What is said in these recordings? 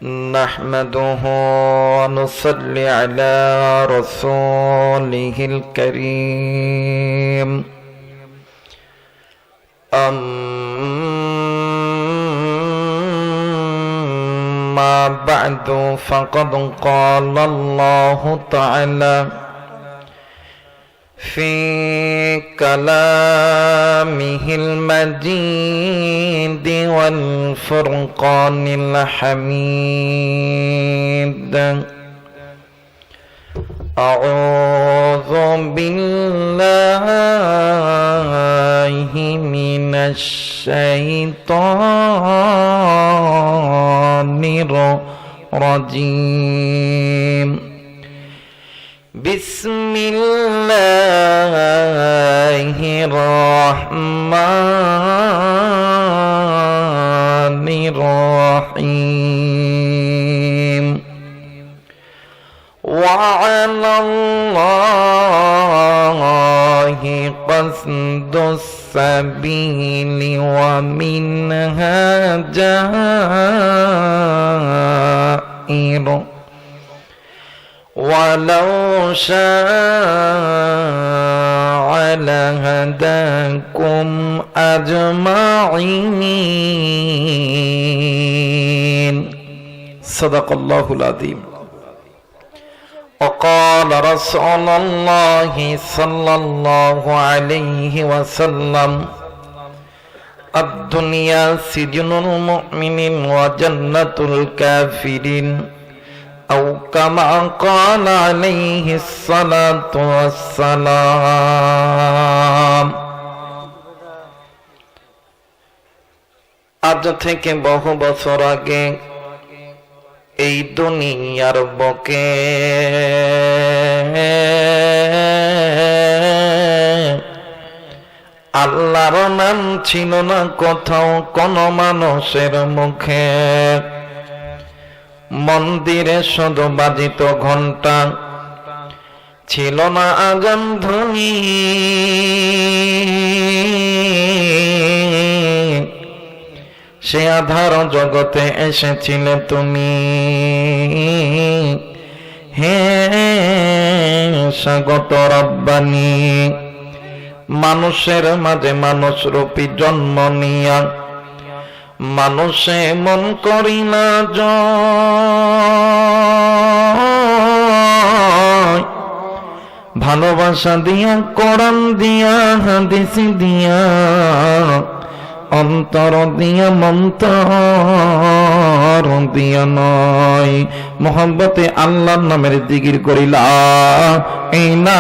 نحمده ونصلي على رسوله الكريم أما بعد فقد قال الله تعالى في كلامه المجيد والفرقان الحميد أعوذ بالله من الشيطان الرجيم بسم الله الرحمن الرحيم وعلى الله قصد السبيل ومنها جائر ولو شاء لهداكم أجمعين صدق الله العظيم وقال رسول الله صلى الله عليه وسلم الدنيا سجن المؤمن وجنة الكافرين أو كما قال عليه الصلاة والسلام আজ থেকে বহু বছর আগে এই দুনিয়ার বুকে আল্লাহর নাম ছিল না কোথাও কোন মানুষের মুখে মন্দিরে শুধু বাজিত ঘন্টা ছিল না আজান ধ্বনি সে আধার জগতে এসেছিলে তুমি হে স্বাগত রব্বানি মানুষের মাঝে মানুষ রূপী জন্ম নিয়া মানুষে মন করি না জয় ভালোবাসা দিয়া কোরআন দিয়া হাদিস দিয়া অন্তর দিয়া মন্তর দিয়া নয় মোহাব্বতে আল্লাহর নামের জিকির করিলা এই না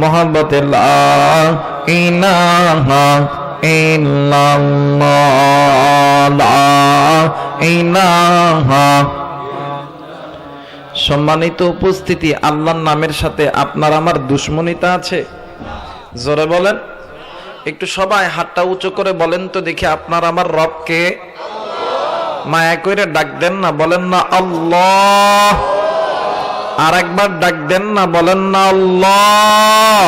মোহাব্বতে লা ইলাহা ইল্লাল্লাহ লা ইলাহা। সম্মানিত উপস্থিতি, আল্লাহর নামের সাথে আপনার আমার দুশ্মনীতা আছে? জোরে বলেন, একটু সবাই হাতটা উঁচু করে বলেন তো দেখি আপনার আমার রবকে মায়া কইরা ডাক দেন না, বলেন না আল্লাহ। আর একবার ডাক দেন না, বলেন না আল্লাহ।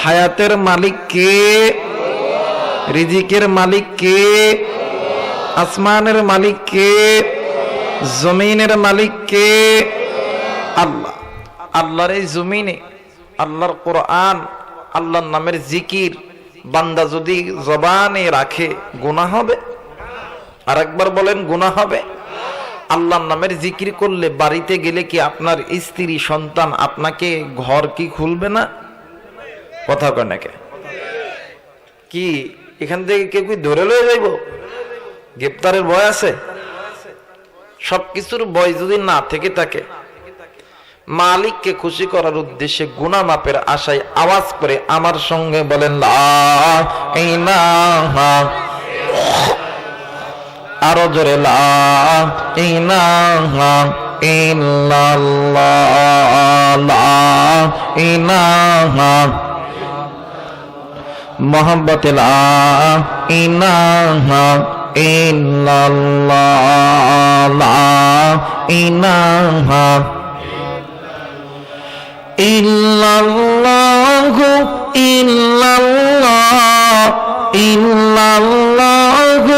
হায়াতের মালিক কে? রিজিকের মালিক কে? আসমানের মালিক কে? জমিনের মালিক কে? আল্লাহ। আল্লাহর এই জমিনে আল্লাহর কোরআন, আল্লাহর নামের জিকির বান্দা যদি জবানে রাখে গুনাহ হবে? আর একবার বলেন, গুনাহ হবে? আল্লাহর নামের জিকির করলে বাড়িতে গেলে কি আপনার স্ত্রী সন্তান আপনাকে ঘর কি খুলবে না? কথা কয় নাকি? কি এখান থেকে কেউ কি ধরে লয়ে যাইব? গ্রেপ্তারের ভয় আছে? সবকিছুর ভয় যদি না থেকে থাকে, মালিককে খুশি করার উদ্দেশ্যে গুনাহ মাপের আশায় আওয়াজ করে আমার সঙ্গে বলেন লা ইলাহা, আরো জোরে লা ইলাহা ইল্লাল্লাহ লা ইলাহা। মোহাব্বতে লা ইলাহা ইল্লাল্লাহ লা ইলাহা ইল্লাল্লাহু ইল্লাল্লাহ ইল্লাল্লাহু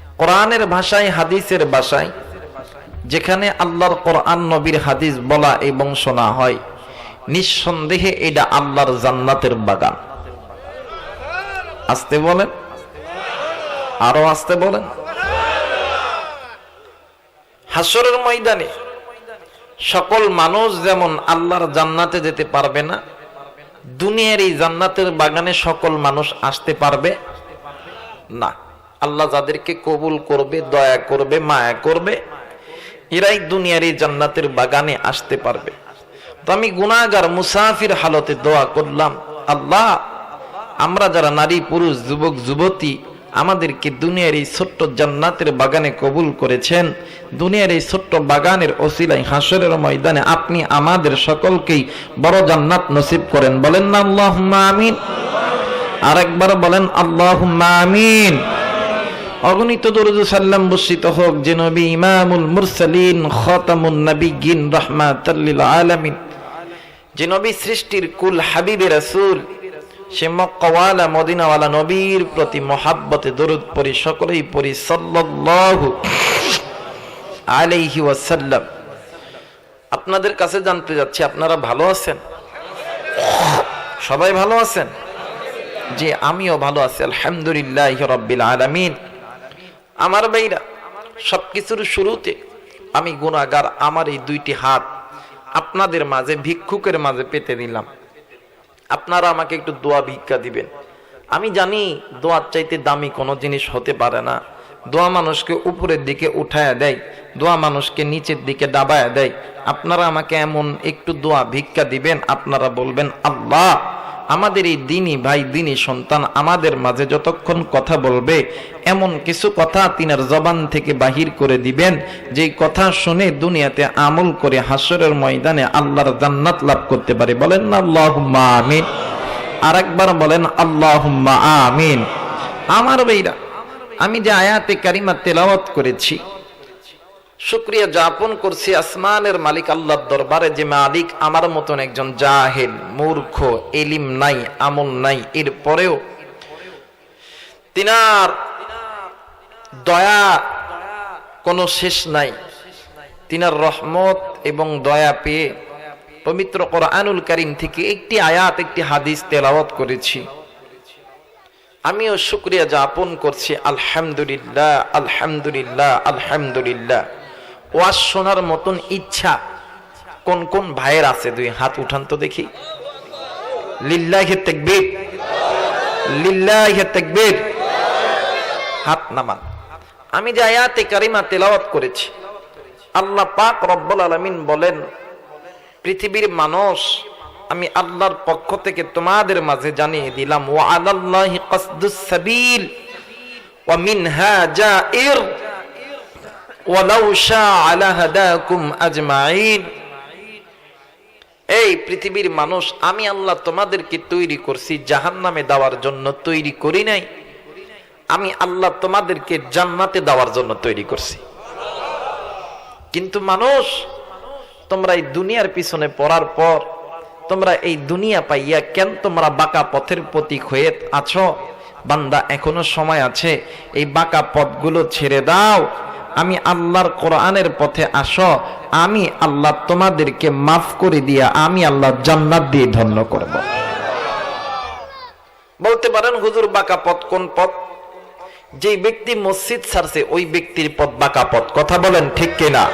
কোরআনের ভাষায়, হাদিসের ভাষায় যেখানে আল্লাহর কোরআন নবীর হাদিস বলা এবং শোনা হয়, নিঃসন্দেহে এটা আল্লাহর জান্নাতের বাগান। আস্তে বলেন, আরো আস্তে বলেন। হাসরের ময়দানে সকল মানুষ যেমন আল্লাহর জান্নাতে যেতে পারবে না, দুনিয়ার এই জান্নাতের বাগানে সকল মানুষ আসতে পারবে না। আল্লাহ যাদেরকে কবুল করবে, দয়া করবে, মায়া করবে, এরাই দুনিয়ার এই জান্নাতের বাগানে আসতে পারবে। তো আমি গুনাহগার মুসাফির হালতে দোয়া করলাম, আল্লাহ আমরা যারা নারী পুরুষ যুবক যুবতী আমাদেরকে দুনিয়ার এই ছোট্ট জান্নাতের বাগানে কবুল করেছেন, দুনিয়ার এই ছোট্ট বাগানের ওসিলায় হাসরের ময়দানে আপনি আমাদের সকলকেই বড় জান্নাত নসিব করেন। বলেন না আল্লাহুম্মা আমিন? আরেকবার বলেন আল্লাহুম্মা আমিন। অগণিত দরুদ সালাম বর্ষিত হোক যে নবী ইমামুল মুরসালিন খাতামুন নবিয়্যিন রাহমাতাল লিল আলামিন, যে নবী সৃষ্টির কুল হাবিবে রাসূল, সে মক্কাওয়ালা মদিনাওয়ালা নবীর প্রতি মহাব্বতে দরুদ পড়ি, সকলেই পড়ি সাল্লাল্লাহু আলাইহি ওয়াসাল্লাম। আপনাদের কাছে জানতে যাচ্ছি, আপনারা ভালো আছেন? সবাই ভালো আছেন? জি, আমিও ভালো আছি আলহামদুলিল্লাহি রাব্বিল আলামিন। আমার ভাইরা, সবকিছুর শুরুতে আমি গুনাহগার আমার এই দুইটি হাত আপনাদের মাঝে ভিক্ষুকের মাঝে পেতে দিলাম। আপনারা আমাকে একটু দোয়া ভিক্ষা দিবেন। আমি জানি দোয়ার চাইতে দামি কোনো জিনিস হতে পারে না। দোয়া মানুষকে উপরের দিকে উঠায়া দেয়, দোয়া মানুষকে নিচের দিকে দাবায়া দেয়। আপনারা আমাকে এমন একটু দোয়া ভিক্ষা দিবেন, আপনারা বলবেন আল্লাহ আমাদের এই দিনী ভাই, দিনী সন্তান আমাদের মাঝে যতক্ষণ কথা বলবে, এমন কিছু কথা তিনার জবান থেকে বাহির করে দিবেন, যেই কথা শুনে দুনিয়াতে আমল করে হাসরের ময়দানে আল্লাহর জান্নাত লাভ করতে পারে। বলেন না আল্লাহুম্মা আমিন? আরেকবার বলেন আল্লাহুম্মা আমিন। আমার ভাইরা, আমি যে আয়াতে কারিমা তেলাওয়াত করেছি, শুকরিয়া জ্ঞাপন করছি আসমানের মালিক আল্লাহর দরবারে, যে মালিক আমার মতন একজন জাহেল, মূর্খ, ইলম নাই, আমল নাই, এরপরেও তিনার দয়া কোনো শেষ নাই। তিনার রহমত এবং দয়া পেয়ে পবিত্র কোরআনুল কারীম থেকে একটি আয়াত, একটি হাদিস তেলাওয়াত করেছি। আমিও শুকরিয়া জ্ঞাপন করছি আলহামদুলিল্লাহ, আলহামদুলিল্লাহ, আলহামদুলিল্লাহ। ওয়াজ শোনার মতন ইচ্ছা কোন কোন ভাইয়ের আছে? দুই হাত উঠান তো দেখি। লিল্লাহি তাকবীর, লিল্লাহি তাকবীর। হাত নামান। আমি যে আয়াতে কারিমা তেলাওয়াত করেছি, আল্লাহ পাক রব্বুল আলামিন বলেন, পৃথিবীর মানুষ আমি আল্লাহর পক্ষ থেকে তোমাদের মাঝে জানিয়ে দিলাম, ওয়া আলাল্লাহি কাসদুস সাবিল ওয়া মিনহা জাইর ওয়ালাউ শাআ লাহাদাকুম আজমাইন। এই পৃথিবীর মানুষ, আমি আল্লাহ তোমাদেরকে তৈরি করছি জাহান্নামে দেওয়ার জন্য তৈরি করি নাই। আমি আল্লাহ তোমাদেরকে জান্নাতে দেওয়ার জন্য তৈরি করছি। কিন্তু মানুষ, তোমরা এই দুনিয়ার পিছনে পড়ার পর, তোমরা এই দুনিয়া পাইয়া কেন তোমরা বাঁকা পথের প্রতীক হয়ে আছো? বান্দা, এখনো সময় আছে, এই বাঁকা পথগুলো ছেড়ে দাও, আমি আল্লাহর কোরআনের পথে আসো। আমি আল্লাহ তোমাদেরকে মাফ করে দিয়া আমি আল্লাহ জান্নাত দিয়ে ধন্য করব। বলতে পারেন হুজুর বাঁকা পথ কোন পথ? যেই ব্যক্তি মসজিদ ছাড়ছে ওই ব্যক্তির পথ বাঁকা পথ। কথা বলেন ঠিক কিনা?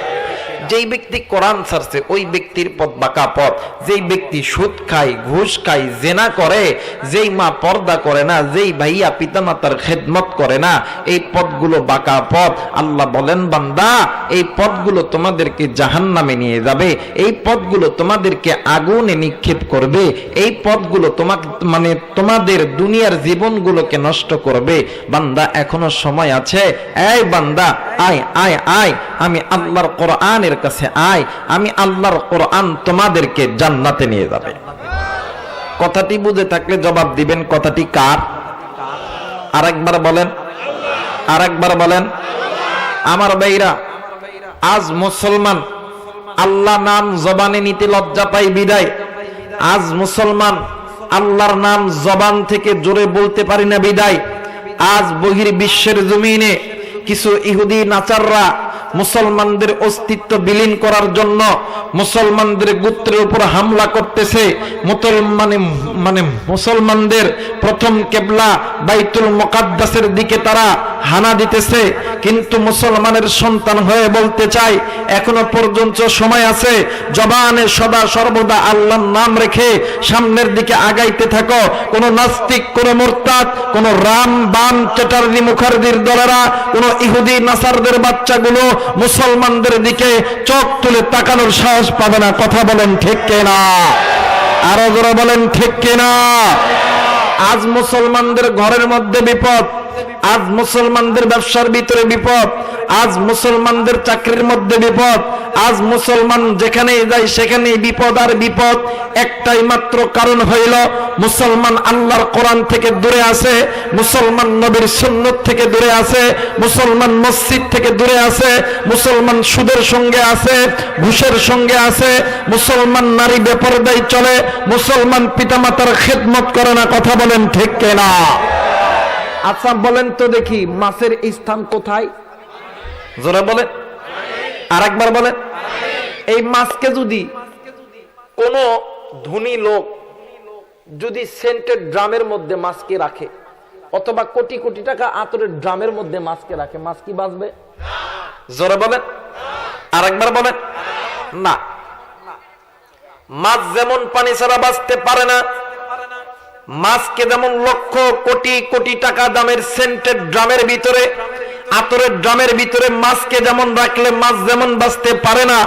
যেই ব্যক্তি কোরআন ছাড়ছে ওই ব্যক্তির পথ বাঁকা পথ। যেই ব্যক্তি সুদ খায়, ঘুষ খায়, জেনা করে, যেই মা পর্দা করে না, যেই ভাইয়া পিতামাতার খেদমত করে না, এই পথগুলো বাঁকা পথ। আল্লাহ বলেন, বান্দা এই পথগুলো তোমাদেরকে জাহান্নামে নিয়ে যাবে, এই পথগুলো তোমাদেরকে আগুনে নিক্ষেপ করবে, এই পথগুলো তোমাকে তোমাদের দুনিয়ার জীবনগুলোকে নষ্ট করবে। বান্দা, এখনো সময় আছে। এই বান্দা, আয় আয় আয়, আমি আল্লাহর কোরআনের কাছে আয়, আমি আল্লাহর কোরআন তোমাদেরকে জান্নাতে নিয়ে যাবে। কথাটি বুঝে থাকলে জবাব দিবেন, কথাটি কার? আরেকবার বলেন, আরেকবার বলেন। আমার ভাইরা, আজ মুসলমান আল্লাহ নাম জবানে নিতে লজ্জা পাই বিদায়, আজ মুসলমান আল্লাহর নাম জবান থেকে জোরে বলতে পারি না বিদায়, আজ বহির বিশ্বের জমিনে কিছু ইহুদি নাচাররা মুসলমানদের অস্তিত্ব বিলীন করার জন্য মুসলমানদের গোত্রের উপর হামলা করতেছে। মুসলমানদের প্রথম কেবলা বাইতুল মুকাদ্দাসের দিকে তারা হানা দিতেছে। কিন্তু মুসলমানের সন্তান হয়ে বলতে চাই, এখনো পর্যন্ত সময় আছে। জবানে সদা সর্বদা আল্লাহর নাম রেখে সামনের দিকে আগাইতে থাকো। কোন নাস্তিক, কোন মুরতাদ, কোন রাম বাম চ্যাটার্জি মুখার্জির দলেরা, কোন ইহুদি নাসারদের বাচ্চাগুলো মুসলমানদের দিকে চোখ তুলে তাকানোর সাহস পাবে না। কথা বলেন ঠিক কিনা? আরো জোরে বলেন ঠিক কিনা? আজ মুসলমানদের ঘরের মধ্যে বিপদ, আজ মুসলমানদের ব্যবসার ভিতরে বিপদ, আজ মুসলমানদের চাকরির মধ্যে বিপদ, আজ মুসলমান যেখানেই যায় সেখানেই বিপদ আর বিপদ। একটাই মাত্র কারণ হইল মুসলমান আল্লাহর কোরআন থেকে দূরে আছে, মুসলমান নবীর সুন্নাত থেকে দূরে আছে, মুসলমান মসজিদ থেকে দূরে আছে, মুসলমান সুদের সঙ্গে আছে, ঘুষের সঙ্গে আছে, মুসলমান নারী বেপরদায় চলে, মুসলমান পিতামাতার খেদমত করে না। কথা বলেন ঠিক কিনা? আচ্ছা বলেন তো দেখি, মাছের স্থান কোথায়? জোরে বলেন, আরেকবার বলেন। এই মাছকে যদি কোন ধনী লোক যদি সেন্টেড ড্রামের মধ্যে মাছকে রাখে, অথবা কোটি কোটি টাকা আতরের ড্রামের মধ্যে মাছকে রাখে, মাছ কি বাঁচবে? জোরে বলেন, আরেকবার বলেন। না, মাছ যেমন পানি ছাড়া বাঁচতে পারে না, মাছকে যেমন লক্ষ কোটি কোটি টাকা দামের সেন্টেড ড্রামের ভিতরে, আতরের ড্রামের ভিতরে মাছকে যেমন রাখলে মাছ যেমন বাঁচতে পারে না,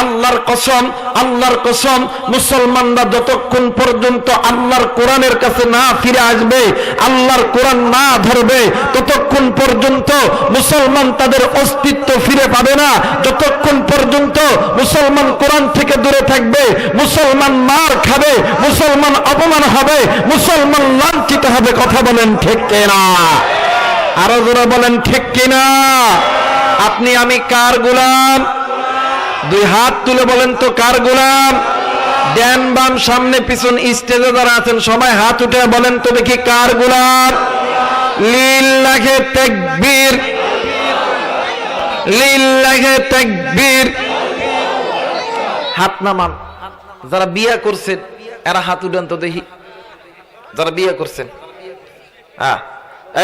আল্লাহর কসম, আল্লাহর কসম, মুসলমানরা যতক্ষণ পর্যন্ত আল্লাহর কোরআনের কাছে না ফিরে আসবে, আল্লাহর কোরআন না ধরবে, ততক্ষণ পর্যন্ত মুসলমান তাদের অস্তিত্ব ফিরে পাবে না। যতক্ষণ পর্যন্ত মুসলমান কোরআন থেকে দূরে থাকবে, মুসলমান মার খাবে, মুসলমান অপমান হবে, মুসলমান লাঞ্ছিত হবে। কথা বলেন ঠিক কিনা? আরো জোরে বলেন ঠিক কিনা? আপনি আমি কার গোলাম? দুই হাত তুলে বলেন তো কার গোলাম? ডান বাম সামনে পিছন স্টেজে যারা আছেন সবাই হাত উঠে বলেন তো দেখি কার গোলাম? লিল্লাহি তাকবীর, লিল্লাহি তাকবীর। হাত নামান। যারা বিয়ে করছেন এরা হাত উঠান তো দেখি। যারা বিয়ে করছেন, হ্যাঁ,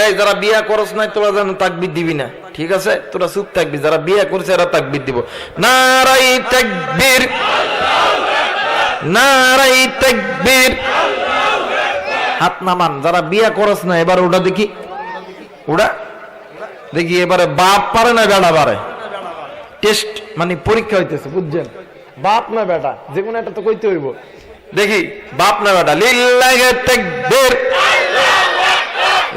এই যারা বিয়ে করছ নাই তোরা যেন তাকবীর দিবি না, ঠিক আছে? তোরা চুপ থাকবি। যারা বিয়ে করছে এরা তাকবীর দিব। নারাই তাকবীর, নারাই তাকবীর। হাত নামান। যারা বিয়ে করছ না এবার ওটা দেখি, ওটা দেখি। এবারে বাপ পারে না বেটা পারে? টেস্ট মানে পরীক্ষা হইতেছে, বুঝছেন? বাপ না বেটা যে কোনো একটা তো কইতে হইব। দেখি বাপ না বেটা। লিল্লাহি তাকবীর,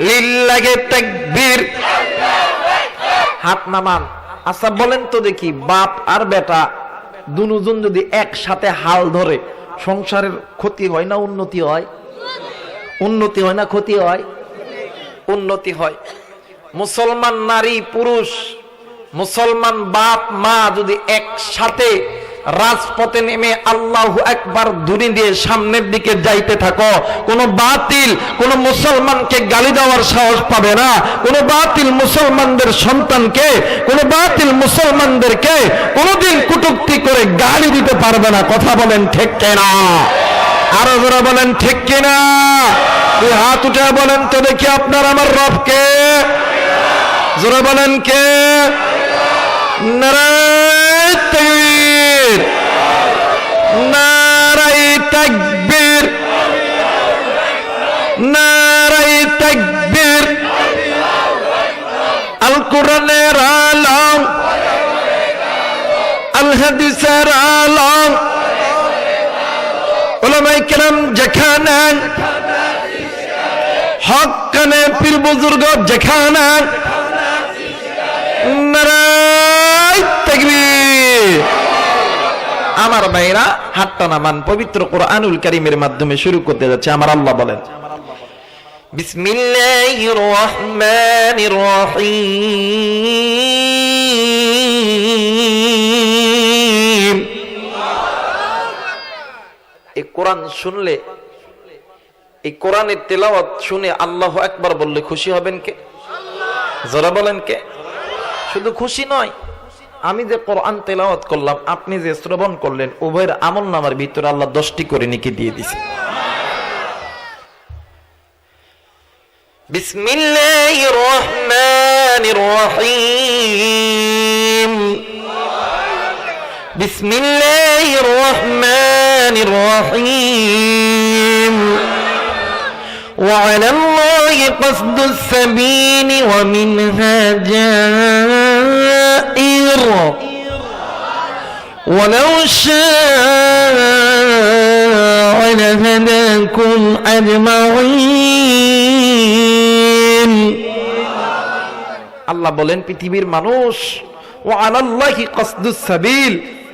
লিল্লাহি তাকবীর। হাত নামান। আচ্ছা বলেন তো দেখি, বাপ আর বেটা দুজন যদি একসাথে হাল ধরে সংসারের ক্ষতি হয় না উন্নতি হয়? উন্নতি হয় না ক্ষতি হয়? উন্নতি হয়। মুসলমান নারী পুরুষ, মুসলমান বাপ মা যদি একসাথে রাজপথে নেমে আল্লাহু আকবার ধ্বনি দিয়ে সামনের দিকে যাইতে থাকো, কোন বাতিল কোন মুসলমানকে গালি দেওয়ার সাহস পাবে না। কোন বাতিল মুসলমানদের সন্তানকে, কোন বাতিল মুসলমানদেরকে কোনদিন কটূক্তি করে গালি দিতে পারবে না। কথা বলেন ঠিক কিনা? আরো যারা বলেন ঠিক কিনা? দুই হাত উঠে বলেন তো দেখি আপনার আমার রবকে। যারা বলেন কে? নারায়ে তাকবীর, নারায়ে তাকবীর, নারায়ে তাকবীর। আল কোরআনের আলম, আল হাদিসের আলম, উলামায়ে কেরাম যেখানে, হক কানে পীর বুজুর্গ যেখানে, নারায়ে তাকবীর। আমার ভাইরা হাতটা নামান। পবিত্র কোরআনুল কারীমের মাধ্যমে শুরু করতে যাচ্ছে। আমার আল্লাহ বলেন, বিসমিল্লাহির রহমানির রহিম। এই কোরআন শুনলে, এই কোরআনের তেলাওয়াত শুনে আল্লাহু আকবার বললে খুশি হবেন কে? যারা বলেন কে? শুধু খুশি নয়, আমি যে কোরআন তেলাওয়াত করলাম, আপনি যে শ্রবণ করলেন, উভয়ের আমলনামার ভিতরে আল্লাহ 10টি করে নেকি দিয়ে দিয়েছে। বিসমিল্লাহির রহমানির রহিম, বিসমিল্লাহির রহমানির রহিম। وعلى الله قصد السبيل ومنها جائر ولو شاء لهداكم أجمعين। আল্লাহ বলেন পৃথিবীর মানুষ, وعلى الله قصد السبيل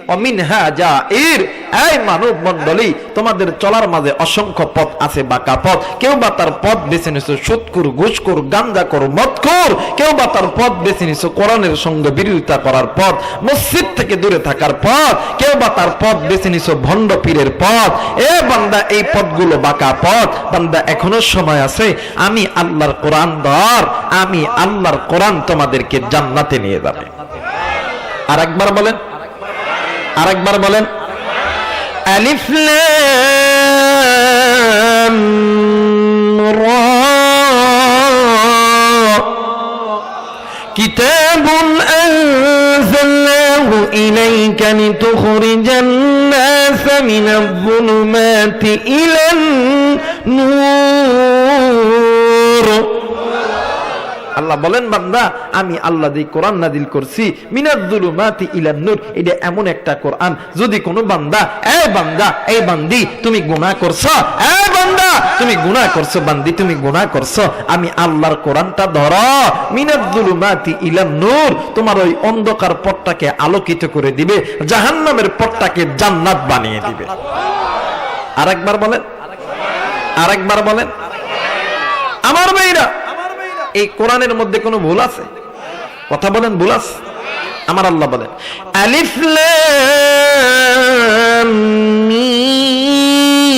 ومنها جائر, এই মানব মণ্ডলী, তোমাদের চলার মাঝে অসংখ্য পথ আছে, বাঁকা পথ। কেউ বা তার পথ বেছে নিছো সুদখোর, ঘুষখোর, গাঁজাখোর, মদখোর। কেউ বা তার পথ বেছে নিছো কোরআনের সঙ্গে বিরোধিতা করার পথ, মসজিদ থেকে দূরে থাকার পথ। কেউ বা তার পথ বেছে নিছো ভণ্ড পীরের পথ। এ বান্দা, এই পথগুলো বাঁকা পথ। বান্দা, এখনো সময় আছে। আমি আল্লাহর কোরআন ধর, আমি আল্লাহর কোরআন তোমাদেরকে জান্নাতে নিয়ে যাবে। আরেকবার বলেন, আরেকবার বলেন। আলিফ লাম রা কিতাবুন আনজালনাহু ইলাইকা লিতুখরিজান নাস মিনাজ যুলুমাতি ইলান নূর। আল্লাহ বলেন, বান্দা, আমি আল্লাহ যে কোরআন নাজিল করছি, মিনাজ যুলুমাতি ইলান নূর, এটা এমন একটা কোরআন, যদি কোনো বান্দা, এই বান্দা, এই বান্দি, তুমি গুনাহ করছো, এই বান্দা তুমি গুনাহ করছো, বান্দি তুমি গুনাহ করছো, আমি আল্লাহর কোরআনটা ধরো, মিনাজ যুলুমাতি ইলান নূর, তোমার ওই অন্ধকার পথটাকে আলোকিত করে দিবে, জাহান্নামের পথটাকে জান্নাত বানিয়ে দিবে। আরেকবার বলেন, আরেকবার বলেন। আমার ভাইরা, এই কোরআনের মধ্যে কোনো ভুল আছে? কথা বলেন, ভুল আছে? আমার আল্লাহ বলেন, আলিফ লাম মিম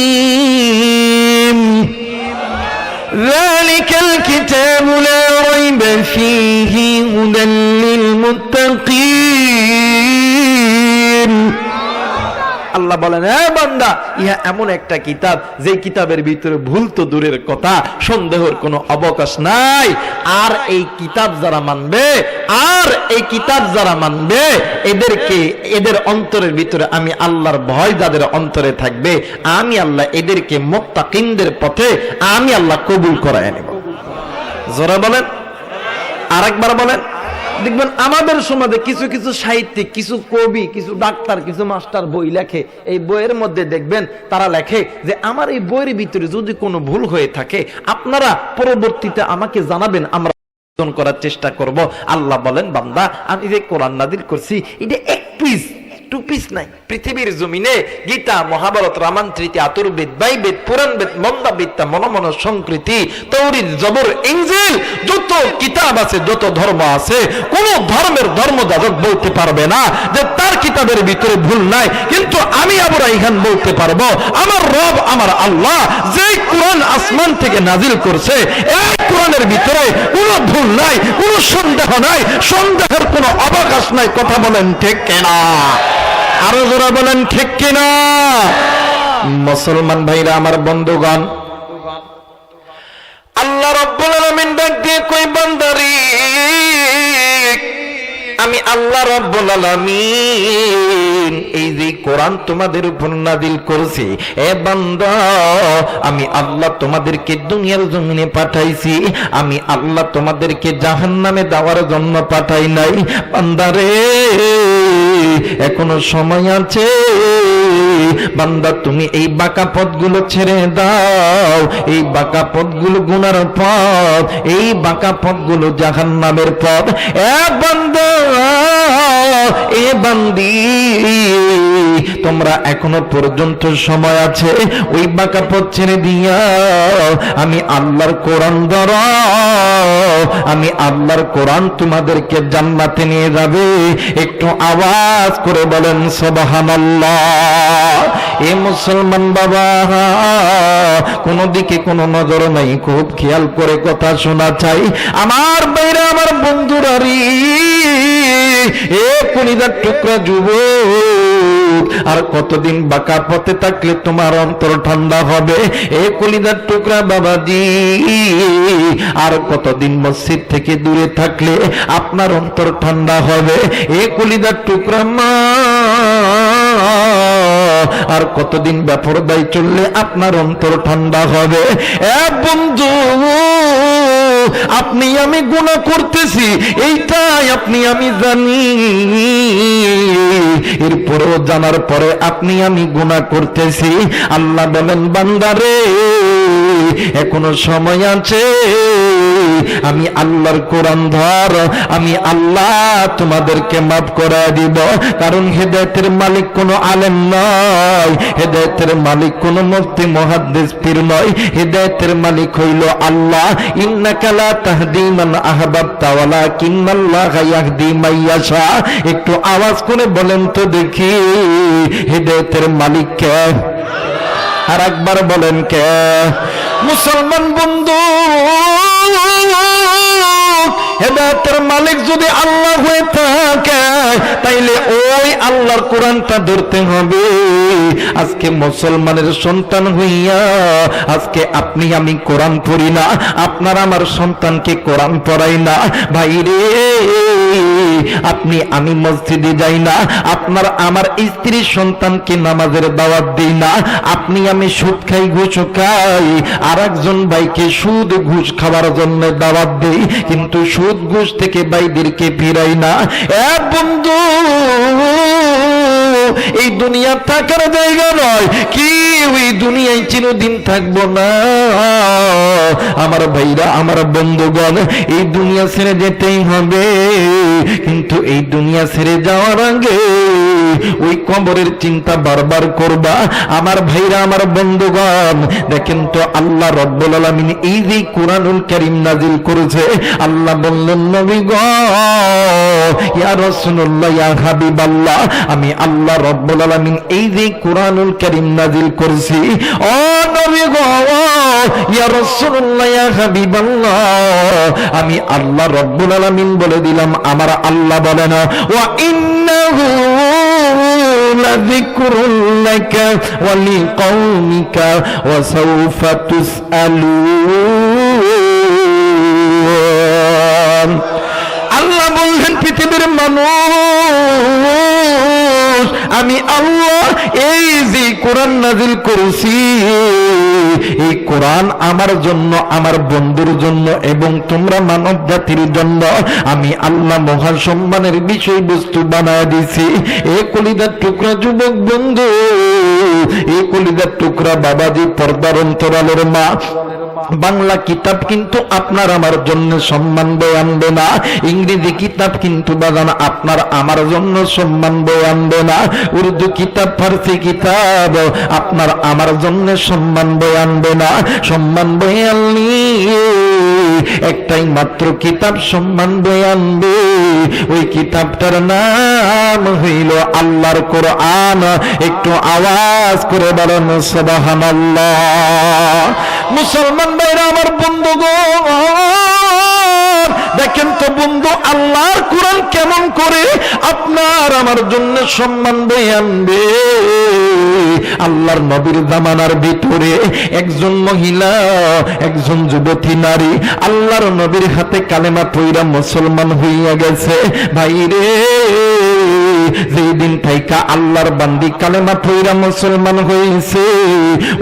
যালিকাল কিতাবু লা রাইবা ফীহি হুদাল লিল মুত্তাকিন। আল্লাহ বলেন, এ বান্দা, ইহা এমন একটা কিতাব, যে কিতাবের ভিতরে ভুল তো দূরের কথা, সন্দেহের কোনো অবকাশ নাই। আর এই কিতাব যারা মানবে, আর এই কিতাব যারা মানবে, এদেরকে, এদের অন্তরের ভিতরে আমি আল্লাহর ভয় যাদের অন্তরে থাকবে, আমি আল্লাহ এদেরকে মুত্তাকিনদের পথে আমি আল্লাহ কবুল করায় নেব। জোরে বলেন, আরেকবার বলেন। দেখবেন আমাদের সমাজে কিছু কিছু সাহিত্যিক, কিছু কবি, কিছু ডাক্তার, কিছু মাস্টার বই লেখে। এই বইয়ের মধ্যে দেখবেন তারা লেখে যে আমার এই বইয়ের ভিতরে যদি কোনো ভুল হয়ে থাকে, আপনারা পরবর্তীতে আমাকে জানাবেন, আমরা করার চেষ্টা করব। আল্লাহ বলেন, বান্দা, আমি যে কোরআন নাজিল করছি, এটা এক পিস, টু পিস নাই। পৃথিবীর জমিনে গীতা, মহাভারত, রামায়ণ, তৃতীয় আতুর্বেদ, বাইবেদ, পুরাণ বেদ, মন্দাবিদ্যা, মনমন সংকৃতি, তৌরিত, জবর, ইনজিল, যত কিতাব আছে, যত ধর্ম আছে, কোন ধর্মের ধর্মযাজক বলতে পারবে না যে তার কিতাবের ভিতরে ভুল নাই। কিন্তু আমি আবু রাইহান বলতে পারবো, আমার রব, আমার আল্লাহ যে কোরআন আসমান থেকে নাজিল করছে, এই কোরআনের ভিতরে কোনো ভুল নাই, কোনো সন্দেহ নাই, সন্দেহের কোনো অবকাশ নাই। কথা বলেন ঠিক কিনা? আরো জোরে বলেন ঠিক কিনা? মুসলমান ভাইরা, আমার বন্ধুগণ, আল্লাহ রাব্বুল আলামিন ডাক দিয়ে কই, বান্দারে, আমি আল্লাহ রাব্বুল আলামিন এই যে কোরআন তোমাদের উপর নাযিল করেছি, এ বান্দা, আমি আল্লাহ তোমাদেরকে দুনিয়ার জমিনে পাঠাইছি, আমি আল্লাহ তোমাদেরকে জাহান্নামে দেওয়ার জন্য পাঠাই নাই। বান্দারে, এখনো সময় আছে, বান্দা, তুমি এই বাঁকা পথগুলো ছেড়ে দাও। এই বাঁকা পথগুলো গুনার পথ, এই বাঁকা পথগুলো জাহান্নামের পথ। এ বান্দা, এ বান্দি, তোমরা এখনো পর্যন্ত সময় আছে, ওই বাঁকা পথ ছেড়ে দিয়া আমি আল্লাহর কোরআন ধরো, আমি আল্লাহর কোরআন তোমাদেরকে জান্নাতে নিয়ে যাবে। একটু আওয়াজ করে বলেন সুবহানাল্লাহ। এ মুসলমান বাবা, কোন দিকে কোনো নজর নাই, খুব খেয়াল করে কথা শোনা চাই। আমার বাইরে, আমার বন্ধুরা রে, এ কলিজার টুকরা যুবক, আর কতদিন বাঁকা পথে থাকলে তোমার অন্তর ঠান্ডা হবে? এ কলিজার টুকরা বাবাজি, আর কতদিন মসজিদ থেকে দূরে থাকলে আপনার অন্তর ঠান্ডা হবে? এ কলিজার টুকরা মা, আর কতদিন বেপরদায় চললে আপনার অন্তর ঠান্ডা হবে? এ বন্ধু, আপনি আমি গুনাহ করতেছি এইটাই আপনি আমি জানি, এরপরেও জানার পরে আপনি আমি গুনাহ করতেছি। আল্লাহ বলেন বান্দারে এখনো সময় আছে, আমি আল্লাহর কোরআন ধর, আমি আল্লাহ তোমাদেরকে মাফ করে দিব। কারণ হেদায়েতের মালিক কোনো আলেম নয়, হেদায়েতের মালিক কোনো মুফতি মুহাদ্দিস পীর নয়, হেদায়েতের মালিক হইল আল্লাহ। ইন্নাকা লা তাহদি মান আহবাবতা ওয়ালাকিন্নাল্লাহা ইয়াহদি মান ইয়াশা। একটু আওয়াজ করে বলেন তো দেখি, হেদায়েতের মালিক কে? আর একবার বলেন কে? মুসলমান বন্ধু, হেদায়েতের মালিক যদি আল্লাহ হয়ে থাকে তাইলে ওই আল্লাহর কোরআনটা ধরতে হবে। আজকে মুসলমানের সন্তান হইয়া আজকে আপনি আমি কোরআন পড়ি না, আপনার আমার সন্তানকে কোরআন পড়াই না। ভাইরে, আপনি আমি মসজিদে যাই না, আপনার আমার স্ত্রী সন্তানকে নামাজের দাওয়াত দিই না, আপনি আমি সুদ খাই ঘুষ খাই, আর একজন ভাইকে সুদ ঘুষ খাওয়ার জন্য দাওয়াত দেই, কিন্তু সুদ ঘুষ থেকে ভাইদেরকে ফিরাই না। এ বন্ধু, এই দুনিয়া থাকার জায়গা নয়, কি ওই দুনিয়ায় চিরদিন থাকবো না। আমার ভাইরা, আমার বন্ধুগণ, এই দুনিয়া ছেড়ে যেতেই হবে, কিন্তু এই দুনিয়া ছেড়ে যাওয়ার আগে ওই কবরের চিন্তা বারবার করবা। আমার ভাইরা, আমার বন্ধুগণ, দেখেন তো আল্লাহ রব্বুল আলামিন এই যে কোরআনুল কারীম নাজিল করেছে, আল্লাহ বললেন নবী গো, ইয়া রাসূলুল্লাহ, ইয়া হাবিবাল্লাহ, আমি আল্লাহ রব্বুল আলামিন এই যে কোরআনুল কারীম নাজিল করেছি, ও নবী গো, ইয়া রাসূলুল্লাহ, ইয়া হাবিবাল্লাহ, আমি আল্লাহ রব্বুল আলামিন বলে দিলাম, আমার আল্লাহ বলে না, ওয়া ইন্নাহু লাযিকরুল লাকা ওয়া লিকাওমিকা ওয়া সাওফা তুসআলুন। আল্লাহ বললেন পৃথিবীর মানুষ, আমি আল্লাহ এই যে কোরআন নাজিল করেছি, এই কোরআন আমার জন্য, আমার বন্ধুর জন্য এবং তোমরা মানব জাতির জন্য আমি আল্লাহ মহা সম্মানের বিষয়বস্তু বানায় দিছি। এ কলিজার টুকরা যুবক বন্ধু, এ কলিজার টুকরা বাবাজি, পর্দার অন্তরালের মা, বাংলা কিতাব কিন্তু আপনার আমার জন্য সম্মান বয়ে আনবে না, ইংরেজি কিতাব কিন্তু বাজান আপনার আমার জন্য সম্মান বয়ে আনবে না, উর্দু কিতাব, ফার্সি কিতাব আপনার আমার জন্য সম্মান বয়ে আনবে না। সম্মান বয়ে আনলি একটাই মাত্র কিতাব সম্মান বয়ে আনবে, ওই কিতাবটার নাম হইল আল্লাহর কোরআন। একটু আওয়াজ করে বলেন সুবহানাল্লাহ। মুসলমান ভাইরা, আমার বন্ধুগণ, দেখেন তো বন্ধু, আল্লাহর কোরআন কেমন করে আপনার আমার জন্য সম্মান বয়ে আনবে। আল্লাহর নবীর জামানার ভিতরে একজন মহিলা, একজন যুবতী নারী আল্লাহর নবীর হাতে কালেমা পড়া মুসলমান হইয়া গেছে। ভাইরে, যেই দিন থাইকা আল্লাহর বান্দি কালেমা পড়া মুসলমান হয়েছে,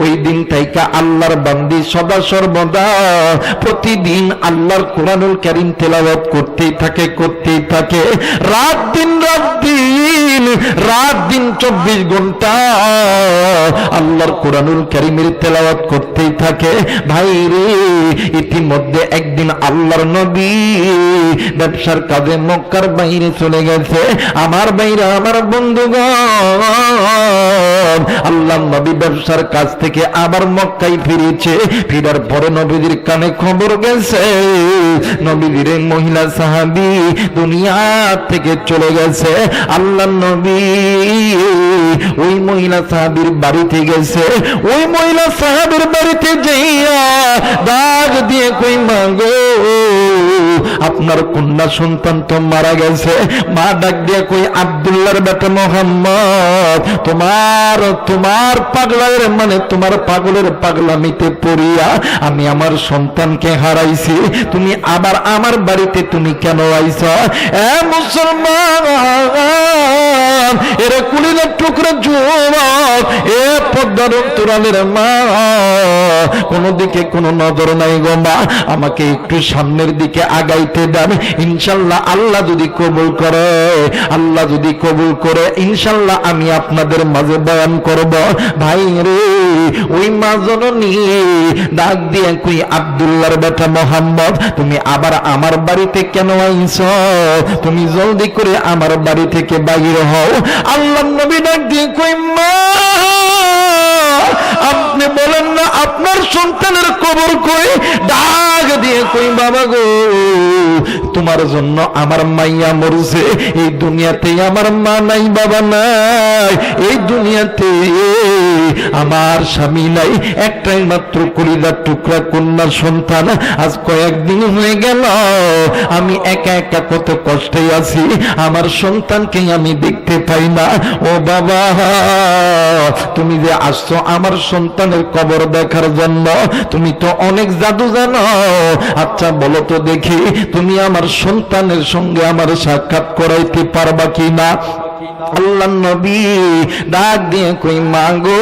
ওই দিন থাইকা আল্লাহর বান্দি সদা সর্বদা প্রতিদিন আল্লাহর কোরআনুল কারীম তেলাওয়াত করতেই থাকে, করতেই থাকে, রাত দিন 24 ঘন্টা আল্লাহর কোরআনুল কারীমের তেলাওয়াত করতেই থাকে। ভাইরে, ইতিমধ্যে একদিন আল্লাহর নবী ব্যবসার কাজে মক্কার বাইরে চলে গেছে। আমার বাইরে, আমার বন্ধুগণ, আল্লাহর নবী ব্যবসার কাজ থেকে আবার মক্কায় ফিরেছে। ফিরার পরে নবীর কানে খবর গেছে, নবীর মহিলা সাহাবী দুনিয়া থেকে চলে গেছে। আল্লাহর নবী ওই মহিলা সাহাবীর বাড়িতে গেছে। ওই মহিলা সাহাবীর বাড়িতে যাইয়া ডাক দিয়ে কই, মাগো আপনার কন্যা সন্তান তো মারা গেছে। মা ডাক দিয়া কই, আব্দুল্লাহর বেটা মোহাম্মদ, তোমার পাগলার মানে তোমার পাগলের পাগলামিতে পড়িয়া আমি আমার সন্তানকে হারাইছি। তুমি আবার আমার বাড়িতে তুমি কেন আইছ? এ মুসলমান, এরা কুলির টুকরা যুবক, এ পদ্মার অন্তরালের মা, কোন দিকে কোনো নজর নাই গো মা, আমাকে একটু সামনের দিকে আগাইতে দেন। ইনশাল্লাহ আল্লাহ যদি কবুল করে, আল্লাহ যদি কবুল করে ইনশাল্লাহ আমি আপনাদের মাঝে বয়ান করব। ভাই রে, ওই মা জননী ডাক দিয়ে কই, আব্দুল্লাহর বেটা মোহাম্মদ, তুমি আবার আমার বাড়িতে কেন আইছ? তুমি জলদি করে আমার বাড়ি থেকে বাইর হও। আল্লাহর নবী ডাক দিয়ে কই, মা আপনি বলেন না আপনার সন্তানের কবর কই? ডাক দিয়ে কই, বাবা গো, তোমার জন্য আমার মাইয়া মরছে। এই দুনিয়াতে আমার মা নাই, বাবা নাই, এই দুনিয়াতে আমার স্বামী নাই, একটাই মাত্র কলিজার টুকরা কন্যা সন্তান। আজ কয়েকদিন হয়ে গেল আমি একা একা কত কষ্টে আছি, আমার সন্তানকে আমি দেখতে পাই না। ও বাবা, তুমি যে আসছো আমার সন্তানের কবর দেখার জন্য, তুমি তো অনেক জাদু জানো। আচ্ছা বলো তো দেখি, তুমি আমার সন্তানের সঙ্গে আমার সাক্ষাৎ করাইতে পারবা কি না? আল্লাহর নবী ডাক দিয়ে কই, মা গো,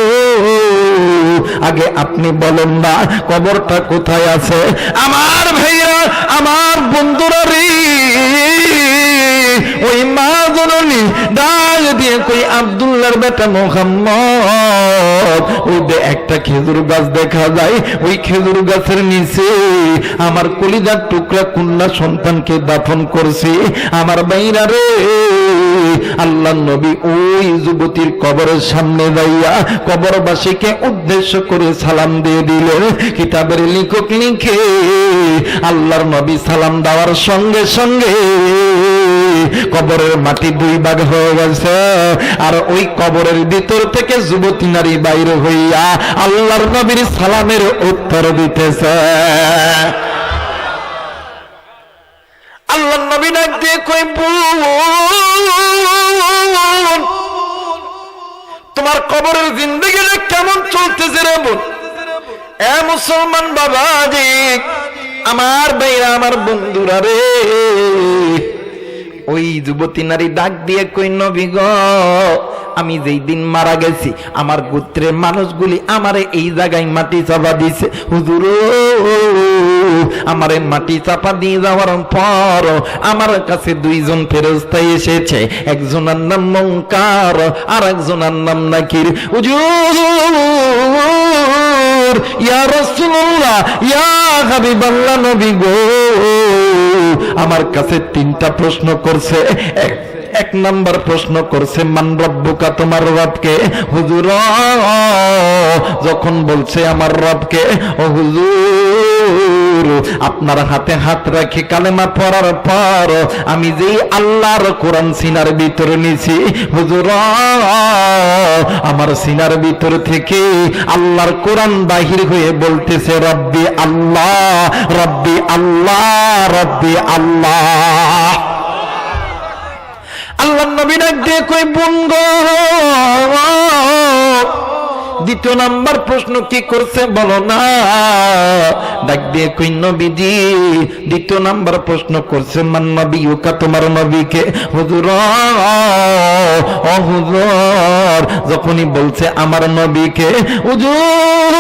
আগে আপনি বলেন না কবরটা কোথায় আছে? আমার ভাইয়া, আমার বন্ধুরা রে, ওই মা জননী ডাক দিয়ে কই, আব্দুল্লাহর বেটা মোহাম্মদ, ওই একটা খেজুর গাছ দেখা যায়, ওই খেজুর গাছের নিচে আমার কলিজার টুকরা কন্যা সন্তানকে দাফন করছি। আমার বাইরা রে, আল্লাহর নবী ওই যুবতীর কবরের সামনে যাইয়া কবরবাসীকে উদ্দেশ্য করে সালাম দিয়ে দিলেন। কিতাবের লেখক লিখে, আল্লাহর নবী সালাম দেওয়ার সঙ্গে সঙ্গে কবরের মাটি দুই ভাগ হয়ে গেছে, আর ওই কবরের ভিতর থেকে যুবতী নারী বাইরে হইয়া আল্লাহর নবীর সালামের উত্তর দিতেছে। আল্লাহর নবী ডাক দিয়ে কই, তোমার কবরের জিন্দেগিটা কেমন চলতেছে রে বোন? এ মুসলমান বাবাজি, আমার ভাইরা, আমার বন্ধুরা রে, ওই যুবতী নারী ডাক দিয়ে কই, নবী গো, আমি যেই দিন মারা গেছি আমার গোত্রের মানুষগুলি আমারে এই জায়গায় মাটি চাপা দিছে। হুজুর, আমারে মাটি চাপা দিয়ে যাওয়ার পর আমার কাছে দুইজন ফেরেশতা এসেছে, একজনের নাম মুনকার আর একজনের নাম নাকির। হুজুর, ইয়া রাসূলুল্লাহ, ইয়া হাবিবাল্লাহ, নবী গো, আমার কাছে তিনটা প্রশ্ন করছে। এক নাম্বার প্রশ্ন করছে, মান রব্বুকা, তোমার রবকে? হুজুর, যখন বলছে আমার রবকে, ও হুজুর, আপনার হাতে হাত রাখি কালেমা পড়ার পর আমি যেই আল্লাহর কোরআন সিনার ভিতরে নিছি, হুজুর, আমার সিনার ভিতর থেকে আল্লাহর কোরআন বাহির হয়ে বলতেছে, রব্বি আল্লাহ, রব্বি আল্লাহ, রব্বি আল্লাহ। আল্লাহর নবী ডাক দিয়ে কই, বোন গো, দ্বিতীয় নাম্বার প্রশ্ন কি করছে বলো না? ডাক দিয়ে কই, নবীজি, দ্বিতীয় নাম্বার প্রশ্ন করছে, মান নবিয়ুকা, তোমার নবীকে? হুজুর, ও হুজুর, যখনই বলছে আমার নবীকে, হুজুর,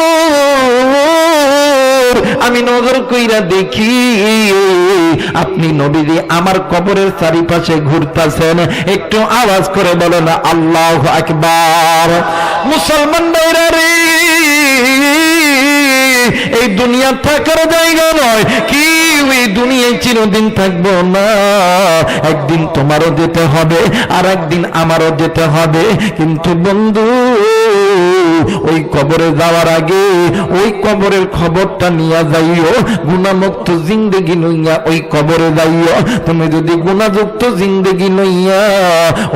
আমি নজর কইরা দেখি আপনি নবীজি আমার কবরের চারিপাশে ঘুরতেছেন। একটু আওয়াজ করে বলো না আল্লাহু আকবার। মুসলমান ভাইরা রে, এই দুনিয়া থাকার জায়গা নয়, কি এই দুনিয়ায় চিরদিন থাকবো না। একদিন তোমারও যেতে হবে, আর একদিন আমারও যেতে হবে। কিন্তু বন্ধু, ওই কবরে যাওয়ার আগে ওই কবরের খবরটা নিয়ে যাইও। গুনামুক্ত জিন্দেগি নইয়া ওই কবরে যাইও। তুমি যদি গুনাযুক্ত জিন্দেগি নইয়া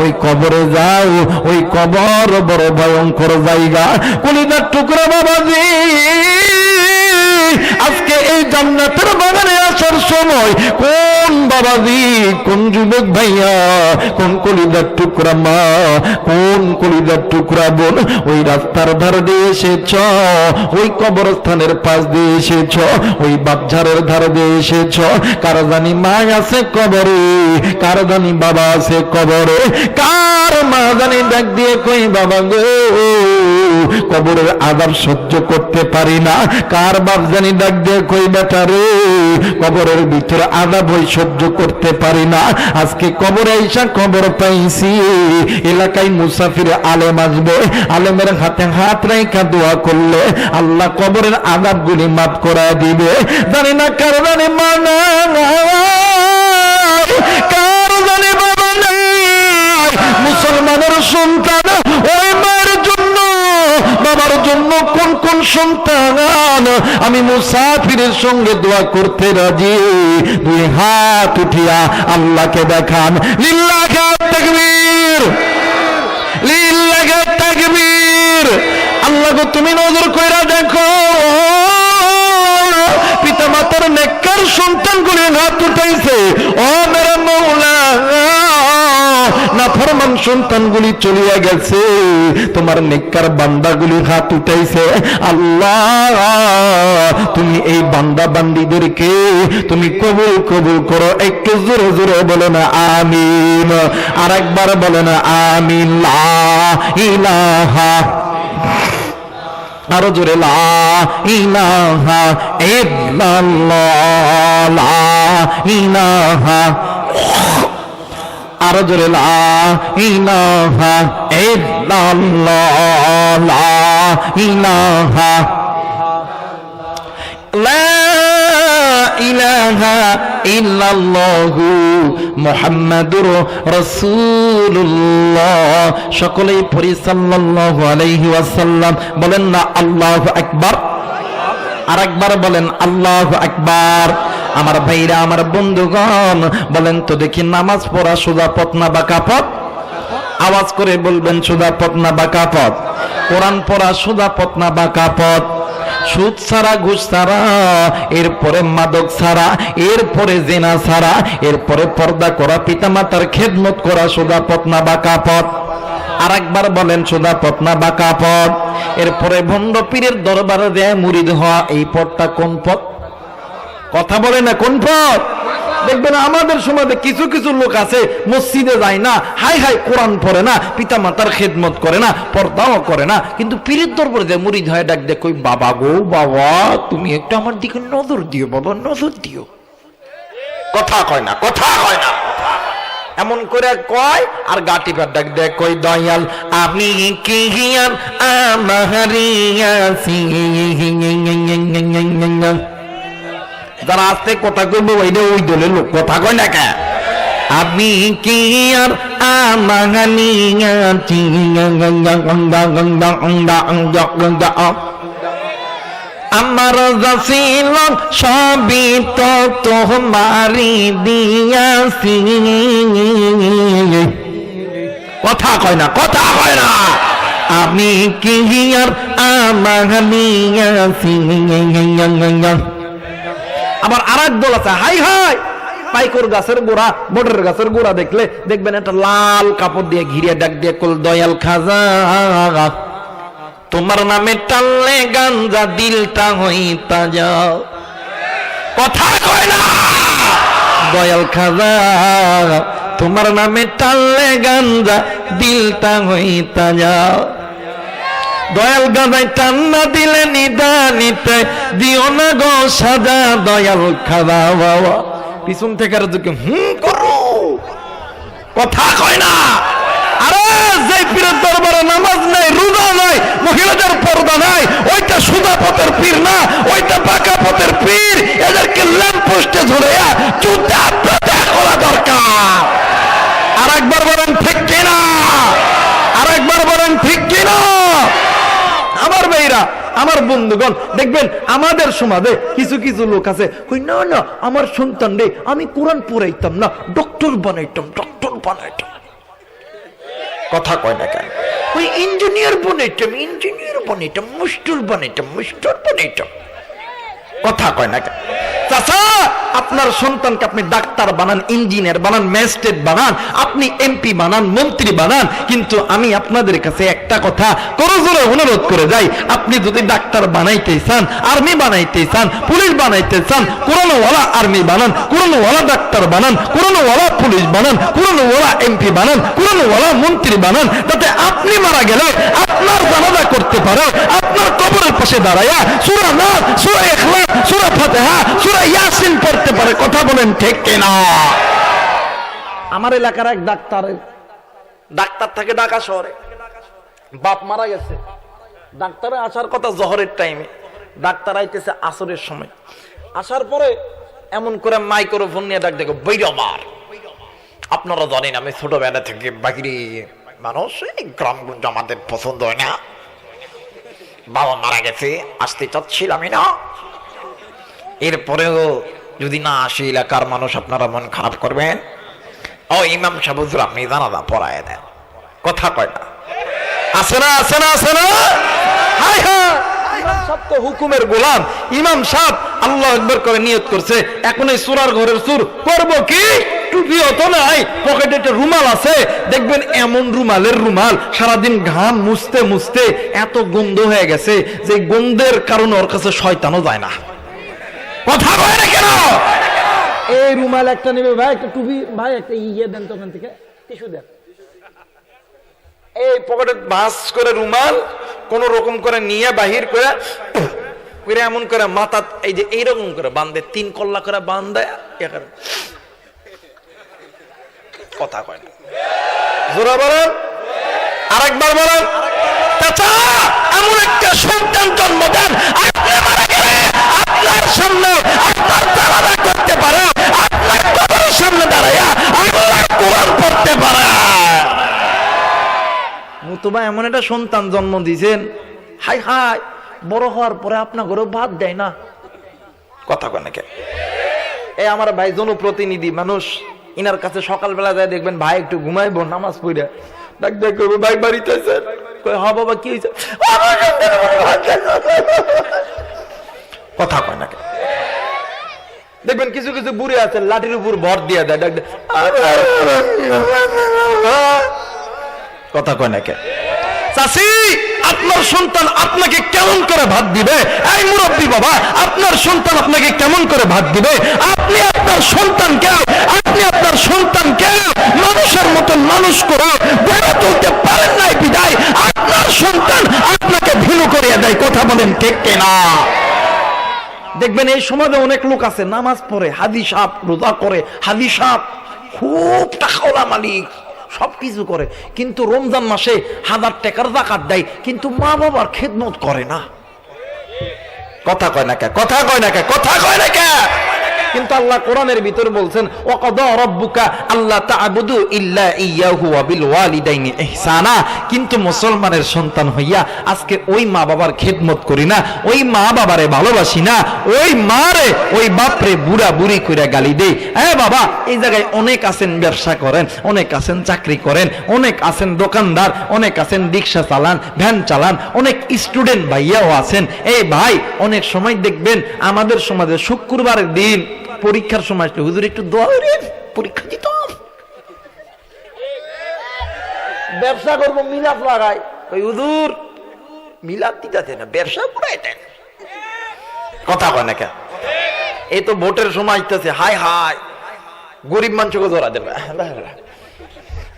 ওই কবরে যাও, ওই কবর বড় ভয়ঙ্কর জায়গা। কলিজার টুকরা বাবাজি, আজকে এই জান্নাতের বাগানে আসার সময় কোন বাবাজি, কোন যুবক ভাইয়া, কোন কলিজার টুকরা মা, কোন কলিজার টুকরা বোন ওই রাস্তার ধার দিয়ে এসেছ, ওই কবরস্থানের পাশ দিয়ে এসেছ, ওই বাপঝাড়ের ধার দিয়ে এসেছ। কার জানি মা আছে কবরে, কার জানি বাবা আছে কবরে, কার মা জানি ডাক দিয়ে কই বাবা গো কবরের আযাব সহ্য করতে পারি না, কার বাপ জানি ডাক দিয়ে কই বেটা রে কবরের ভিতরে আযাব হই সহ্য করতে পারি না। আজকে কবরে আইসা কবর পাইছি, এলাকায় মুসাফির আলেম আসবে, আলেমের হাতে হাত রেখা দোয়া করলে আল্লাহ কবরের আযাব গুলি মাফ করে দিবে। জানি না কার জানি মা নাই, কার জানি বাবা নাই, মুসলমানের সন্তান ওই মায়ের জন্য বাবার জন্য কোন কোন সন্তান আমি মুসাফিরের সঙ্গে দোয়া করতে রাজি। দুই হাত উঠিয়া আল্লাহকে দেখান, লিল্লাহি তাকবীর, লিল্লাহি তাকবীর। আল্লাহ গো তুমি নজর কইরা দেখো পিতা মাতার নেককার সন্তানগুলি হাত উঠাইছে, ও মেরা মৌলা নাফরমান সন্তানগুলি চলিয়া গেছে, তোমার নেককার বান্দাগুলি হাত উঠাইছে। আল্লাহ তুমি এই বান্দা বান্দীদেরকে তুমি কবুল কবুল করো। একটু জোরে জোরে বলো না আমিন, আর একবার বলো না আমিন। লা ইলাহা, আরো জোরে লা ইলাহা ইল্লাল্লাহ, লা ইলাহা, আরো জোরে লা ইলাহা ইল্লাল্লাহ, লা ইলাহা, লা ইলাহা ইল্লাল্লাহু মুহাম্মাদুর রাসূলুল্লাহ। সকলেই পড়ি সাল্লাল্লাহু আলাইহি ওয়াসাল্লাম। বলেন না আল্লাহু আকবার, আর একবার বলেন আল্লাহু আকবার। আমার ভাইরা, আমার বন্ধুগণ, বলেন তো দেখি নামাজ পড়া সোজা পথ না বাঁকা পথ? আওয়াজ করে বলবেন সোজা পথ না বাঁকা পথ? কোরআন পড়া সোজা পথ না বাঁকা পথ? সুদ ছাড়া, ঘুষ ছাড়া, এরপরে মাদক ছাড়া, এরপরে জিনা ছাড়া, এরপরে পর্দা করা, পিতামাতার খেদমত করা সোজা পথ না বাঁকা পথ? আর একবার বলেন সোজা পথ না বাঁকা পথ? এরপরে ভণ্ড পীরের দরবারে দেয় মুরিদ হওয়া, এই পথটা কোন পথ? কথা বলে না কোন পথ? দেখবেন আমাদের সমাজে কিছু কিছু লোক আছে মসজিদে যায় না, হাই হাই কোরআন পড়ে না, পিতা মাতার খেদমত করে না, পর্দাও করে না, কিন্তু পীরের দরবারে যে মুরিদ হয় ডাক দেয় কই বাবা গো বাবা তুমি একটু আমার দিকে নজর দিও বাবা, নজর দিও। কথা কয় না, কথা কয় না, এমন করে কয় আর গাটি পা ডাক দেয় কই দয়াল আমি কি হিয়ার আমারিয়াছি। যারা আস্তে কথা কইবো ওইটা ওই দলের লোক, কথা কয় না কে? আমি কি আর আমানিয়াছি, আমার যাছিল সবই তো তোমারি দিয়াছি। কথা কয় না, কথা কয় না। আমি কি আর আমানিয়াছি। আবার আর এক দল আছে হাই হাই পাইকর গাছের গোড়া, বটের গাছের গোড়া দেখলে দেখবেন একটা লাল কাপড় দিয়ে ঘিরে ডাক দিয়ে কল দয়াল খাজা তোমার নামে টানলে গাঞ্জা দিলটা হইতা যাও। কথা কয় না। দয়াল খাজা তোমার নামে টানলে গাঞ্জা দিলটা হইতা যাও। দয়াল গাজায় টান্না দিলে নিদানিতে দিও না গো সাজা দয়াল খাজা বাবা। পিছন থেকে আর করো, কথা কয় না। আরে যে পীরের দরবারে নামাজ নাই, রোজা নাই, মহিলাদের পর্দা নাই, ওইটা সুদা পথের পীর না, ওইটা বাঁকা পথের পীর। এদেরকে ল্যাম্প পোস্টে ঝুলাইয়া জুতা প্রত্যাগ করা দরকার। আর একবার বলেন ঠিক কিনা, আর একবার বলেন ঠিক কিনা। আমার ভাইরা, আমার বন্ধুগণ, দেখবেন আমাদের সমাজে কিছু কিছু লোক আছে কই না না আমার সন্তান রে আমি কোরআন পড়াইতাম না, ডক্টর বানাইতাম, ডক্টর বানাইতাম। কথা কয় না কেন? ওই ইঞ্জিনিয়ার বানাইতাম, ইঞ্জিনিয়ার বানাইতাম, মুস্টুর বানাইতাম, মুস্টুর বানাইতাম। কথা কয় না কেন? চাচা, আপনার সন্তানকে আপনি ডাক্তার বানান, ইঞ্জিনিয়ার বানান, ম্যাজিস্ট্রেট বানান, আপনি এমপি বানান, মন্ত্রী বানান, কিন্তু আমি আপনাদের কাছে একটা কথা করজোরে অনুরোধ করে যাই, আপনি যদি ডাক্তার বানাইতে চান, আর্মি বানাইতে চান, পুলিশ বানাইতে চান, কোরআনওয়ালা আর্মি বানান, কোরআনওয়ালা ডাক্তার বানান, কোরআনওয়ালা পুলিশ বানান, কোরআনওয়ালা এমপি বানান, কোরআনওয়ালা মন্ত্রী বানান, তাতে আপনি মারা গেলে আপনার জানাজা করতে পারে আপনার কবরের পাশে দাঁড়ায়া সূরা নাস, সূরা ইখলাস, সূরা ফাতিহা, সূরা ইয়াসিন পড়তে পারে। কথা বলেন ঠিক কিনা? আমার এলাকার এক ডাক্তার থাকে ঢাকা শহরে, বাপ মারা গেছে, ডাক্তারে আসার কথা জোহরের টাইমে, ডাক্তার আইতেছে আসরের সময়। আসার পরে এমন করে মাইক্রোফোন নিয়ে ডাক দেখো, বৈরবার আপনারা জানেন আমি ছোটবেলা থেকে বাকিরি মানুষ, এই গ্রামগঞ্জ আমাদের পছন্দ হয় না, বাবা মারা গেছে, আসতে চাচ্ছিলামই না, এরপরেও যদি না আসে এলাকার মানুষ আপনারা মন খারাপ করবেন, ও ইমাম সাহেব হুজুর আপনি জানাজা পড়ায় দেন। কথা কয় না? আছে না, আছে না, আছে না? হায় হায়, ইমাম সাহেব তো হুকুমের গোলাম। ইমাম সাহেব আল্লাহু আকবার করে নিয়ত করছে, এখন এই সূরার ঘরের সুর করব কি? টুপিও তো নাই, পকেটে একটা রুমাল আছে, দেখবেন এমন রুমালের রুমাল, সারাদিন ঘাম মুছতে মুছতে এত গন্ধ হয়ে গেছে যে গন্ধের কারণে ওর কাছে শয়তানও যায় না। কথা কয় না কেন? এই রুমাল একটা নেবে ভাই, একটা টুপি ভাই, একটা ইয়ে দেন তো ওখান থেকে, টিস্যু দেন। এই পকেটে ভাঁজ করে রুমাল কোন রকম করে নিয়ে বাহির করে এমন করে মাথা এই যে এইরকম করে বাঁধে, 3 কল্লা করে বাঁধে। কথা কয় না? জোরা বলেন, আরেকবার বলেন। চাচা, এমন একটা সন্তান জন্ম দেন, আপনি মারা গেলে আপনার সামনে আপনার জানাজা করতে পারে, আপনার কবরের সামনে দাঁড়াইয়া আল্লাহর কোরআন পড়তে পারে। মুতবা এমন একটা সন্তান জন্ম দিয়েছেন, হাই হাই, বড় হওয়ার পরে আপনার ঘরে ভাত দেয় না। কথা কয় না কেন? এই আমার ভাই জনপ্রতিনিধি মানুষ, ইনার কাছে সকালবেলা যায় দেখবেন ভাই একটু ঘুমাইবো, নামাজ পড়ে ডাক দেখ করবো, ভাই বাড়িতে আছেন? কই হ্যাঁ বাবা, কি হয়েছে? কথা কয় না কেন? দেখবেন কিছু কিছু বুড়ি আছে লাঠির উপর ভর দিয়ে দেয়, ডাক দেয়। কথা কয় না কেন? চাচি, আপনার সন্তান আপনাকে কেমন করে ভাত দিবে? এই মুরব্বী বাবা, আপনার সন্তান আপনাকে কেমন করে ভাত দিবে? আপনি আপনার সন্তানকে মানুষের মতন মানুষ করে গড়ে তুলতে পারেন নাই বিদায় আপনার সন্তান আপনাকে ভিন্ন করিয়ে দেয়। কথা বলেন ঠিক কিনা? দেখবেন এই সমাজে অনেক লোক আছে নামাজ পড়ে, হাদিস সাহেব রোজা করে, হাদিস সাহেব খুব টাকাওয়ালা মালিক, সবকিছু করে, কিন্তু রমজান মাসে 1000 টাকার যাকাত দেয়, কিন্তু মা বাবার খেদমত করে না। কথা কয় না কে? কথা কয় না কে? কথা কয় না কে? কিন্তু আল্লাহ কোরআনের ভিতর বলছেন, ওয়াকাদা রাব্বুকা আল্লা তা'বুদু ইল্লা ইয়াহু ওয়া বিল ওয়ালিদাইনি ইহসানা। কিন্তু মুসলমানের সন্তান হইয়া আজকে ওই মা বাবার খেদমত করি না, ওই মা বাবারে ভালোবাসি না, ওই মারে ওই বাপরে বুড়া বুড়ি কইরা গালি দেই। বাবা, এই জায়গায় অনেক আছেন ব্যবসা করেন, অনেক আছেন চাকরি করেন, অনেক আছেন দোকানদার, অনেক আছেন রিকশা চালান, ভ্যান চালান, অনেক স্টুডেন্ট ভাইয়াও আছেন। এই ভাই, অনেক সময় দেখবেন আমাদের সমাজে শুক্রবারের দিন পরীক্ষার সময় আসলে হুজুর একটু দোয়া করেন, পরীক্ষা দিতাম, ব্যবসা করবো, মিলাদ লাগাই, ওই হুজুর মিলাদ দিতে না, ব্যবসা করাই দেন। কথা কয় না কেন? এই তো ভোটের সময় আসতেছে, হাই হাই, গরিব মানুষকে ধরা দেবে।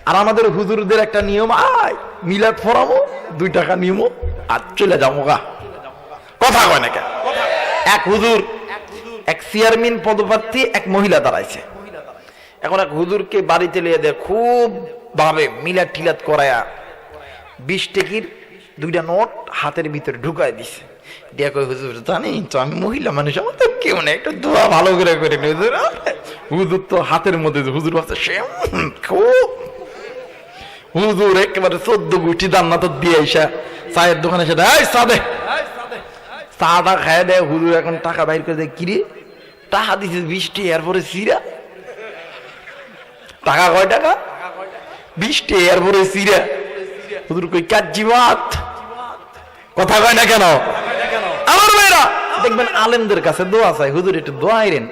আর আমাদের হুজুরদের একটা নিয়ম, আয় মিলাদ ফরামো, 2 টাকা নিয়মো আর চলে যাবো গা। কথা কয় না কেন? এক হুজুর, এক চেয়ারম্যান পদপ্রার্থী এক মহিলা দাঁড়াইছে, এখন এক হুজুরকে বাড়িতে লিয়ে দেয়, খুব ভাবে মিলাদ টিলাদ করায়া 20 টাকির 2টা নোট হাতের ভিতরে ঢুকাই দিছে। দিয়া কই, হুজুর জানি তো আমি মহিলা মানুষ, আমার তো কেউ নেই, একটু দোয়া ভালো করে করে নি হুজুর। হুজুর তো হাতের মধ্যে, হুজুর ভাবছে সে খুব, হুজুর একেবারে 14 গুটি দান্না তো দিয়ে আইসা চায়ের দোকানে এসে দেয়, এই চা দে, চাটা খায় দেয়। হুজুর এখন টাকা বাইর করে দেয়, কিরে টাকা দিছিস 20 টাকা, এরপরে চিরা টাকা, কয় টাকা? 20 টাকা, এরপরে চিরা। হুজুর কই কাজি মাত। কথা কয় না কেন? আমার মেয়েরা দেখবেন আলেমদের কাছে দোয়া চাই, হুজুর একটু দোয়া আইরেন,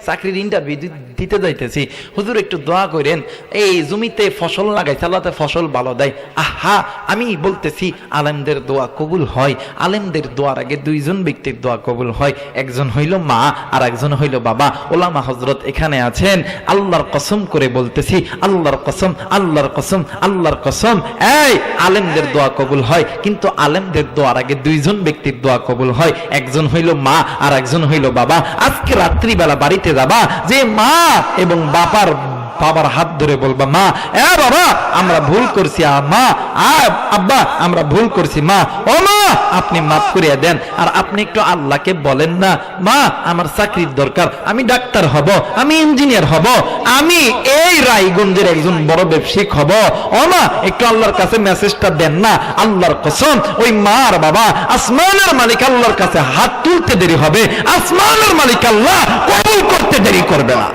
চাকরির ইন্টারভিউ দিতে যাইতেছি, হুজুর একটু দোয়া করেন, এই জমিতে ফসল লাগাই আল্লাহতে ফসল ভালো দেয়। আহা, আমি বলতেছি আলেমদের দোয়া কবুল হয়। আলেমদের দোয়ার আগে দুইজন ব্যক্তির দোয়া কবুল হয়, একজন হইল মা আর একজন হইল বাবা। ওলামা হযরত এখানে আছেন, আল্লাহর কসম করে বলতেছি, আল্লাহর কসম, আল্লাহর কসম, আল্লাহর কসম, এই আলেমদের দোয়া কবুল হয়, কিন্তু আলেমদের দোয়ার আগে দুইজন ব্যক্তির দোয়া কবুল হয়, একজন হইল মা আর একজন হইল বাবা। আজকে রাত্রিবেলা বাড়িতে যাবা, যে মা এবং বাবার হাত ধরে বলবা, মা এ বাবা আমরা ভুল করছি, মা আব্বা আমরা ভুল করছি, মা ও মা আপনি মাফ করিয়া দেন। আর আপনি একটু আল্লাহকে বলেন না, মা আমার চাকরির দরকার, আমি ডাক্তার হব, আমি ইঞ্জিনিয়ার হব, আমি এই রায়গঞ্জের একজন বড় ব্যবসায়িক হব। ও মা একটু আল্লাহর কাছে মেসেজটা দেন না। আল্লাহর কসম, ওই মা আর বাবা আসমানের মালিক আল্লাহর কাছে হাত তুলতে দেরি হবে, আসমানের মালিক আল্লাহ কবুল করতে দেরি করবে না।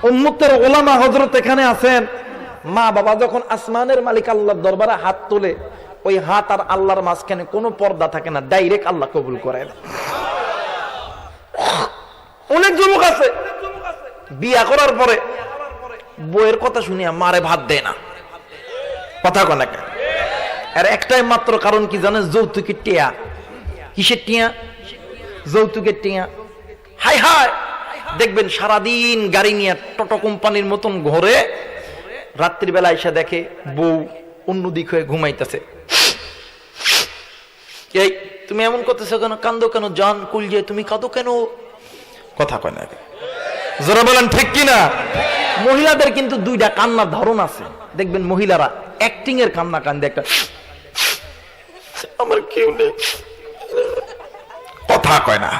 উম্মতের ওলামা হযরত এখানে আছেন, মা বাবা যখন আসমানের মালিক আল্লাহর দরবারে হাত তোলে, ওই হাত আর আল্লাহর মাঝখানে কোনো পর্দা থাকে না, ডাইরেক্ট আল্লাহ কবুল করেন। অনেক যুবক আছে বিয়া করার পরে বইয়ের কথা শুনিয়া মারে ভাত দেয় না, কথা কয় না কেন? আর একটাই মাত্র কারণ কি জানেন? যৌতুকের টিয়া। কিসের টিয়া? যৌতুকের টিয়া। হাই হাই, দেখবেন সারাদিন গাড়ি নিয়ে টোটো কোম্পানির মতন ঘরে, রাত্রিবেলা এসে দেখে বউ অন্যদিক হয়ে ঘুমাইতেছে। এই তুমি এমন করতেছো কেন? কান্দো কেন? জান কুলজে তুমি কাঁদো কেন? কথা কয় না, যারা বলেন ঠিক কিনা? মহিলাদের কিন্তু দুইটা কান্নার ধরন আছে। দেখবেন মহিলারা অ্যাক্টিং এর কান্না কান্দে, একটা আমার কেউ নেই, কথা কয় না।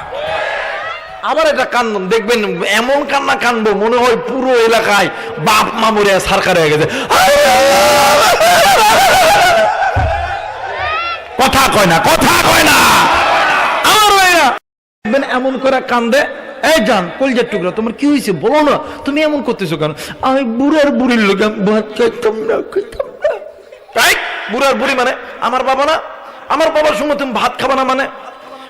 আবার এটা কান্দন, দেখবেন এমন কান্না কান্দবো মনে হয় পুরো এলাকায় বাপ মা মরে সরকার হয়ে গেছে, কথা কয় না, কথা কয় না। দেখবেন এমন করে কান্দে, এই জান কলজের টুকরা তোমার কি হয়েছে বলো না, তুমি এমন করতেছো কেন? আমি বুড়ার বুড়ির লোক, ভাত খাইতাম না, খাইতাম না। তাই বুড়ার বুড়ি মানে আমার বাবা না? আমার বাবার সঙ্গে তুমি ভাত খাবা না মানে?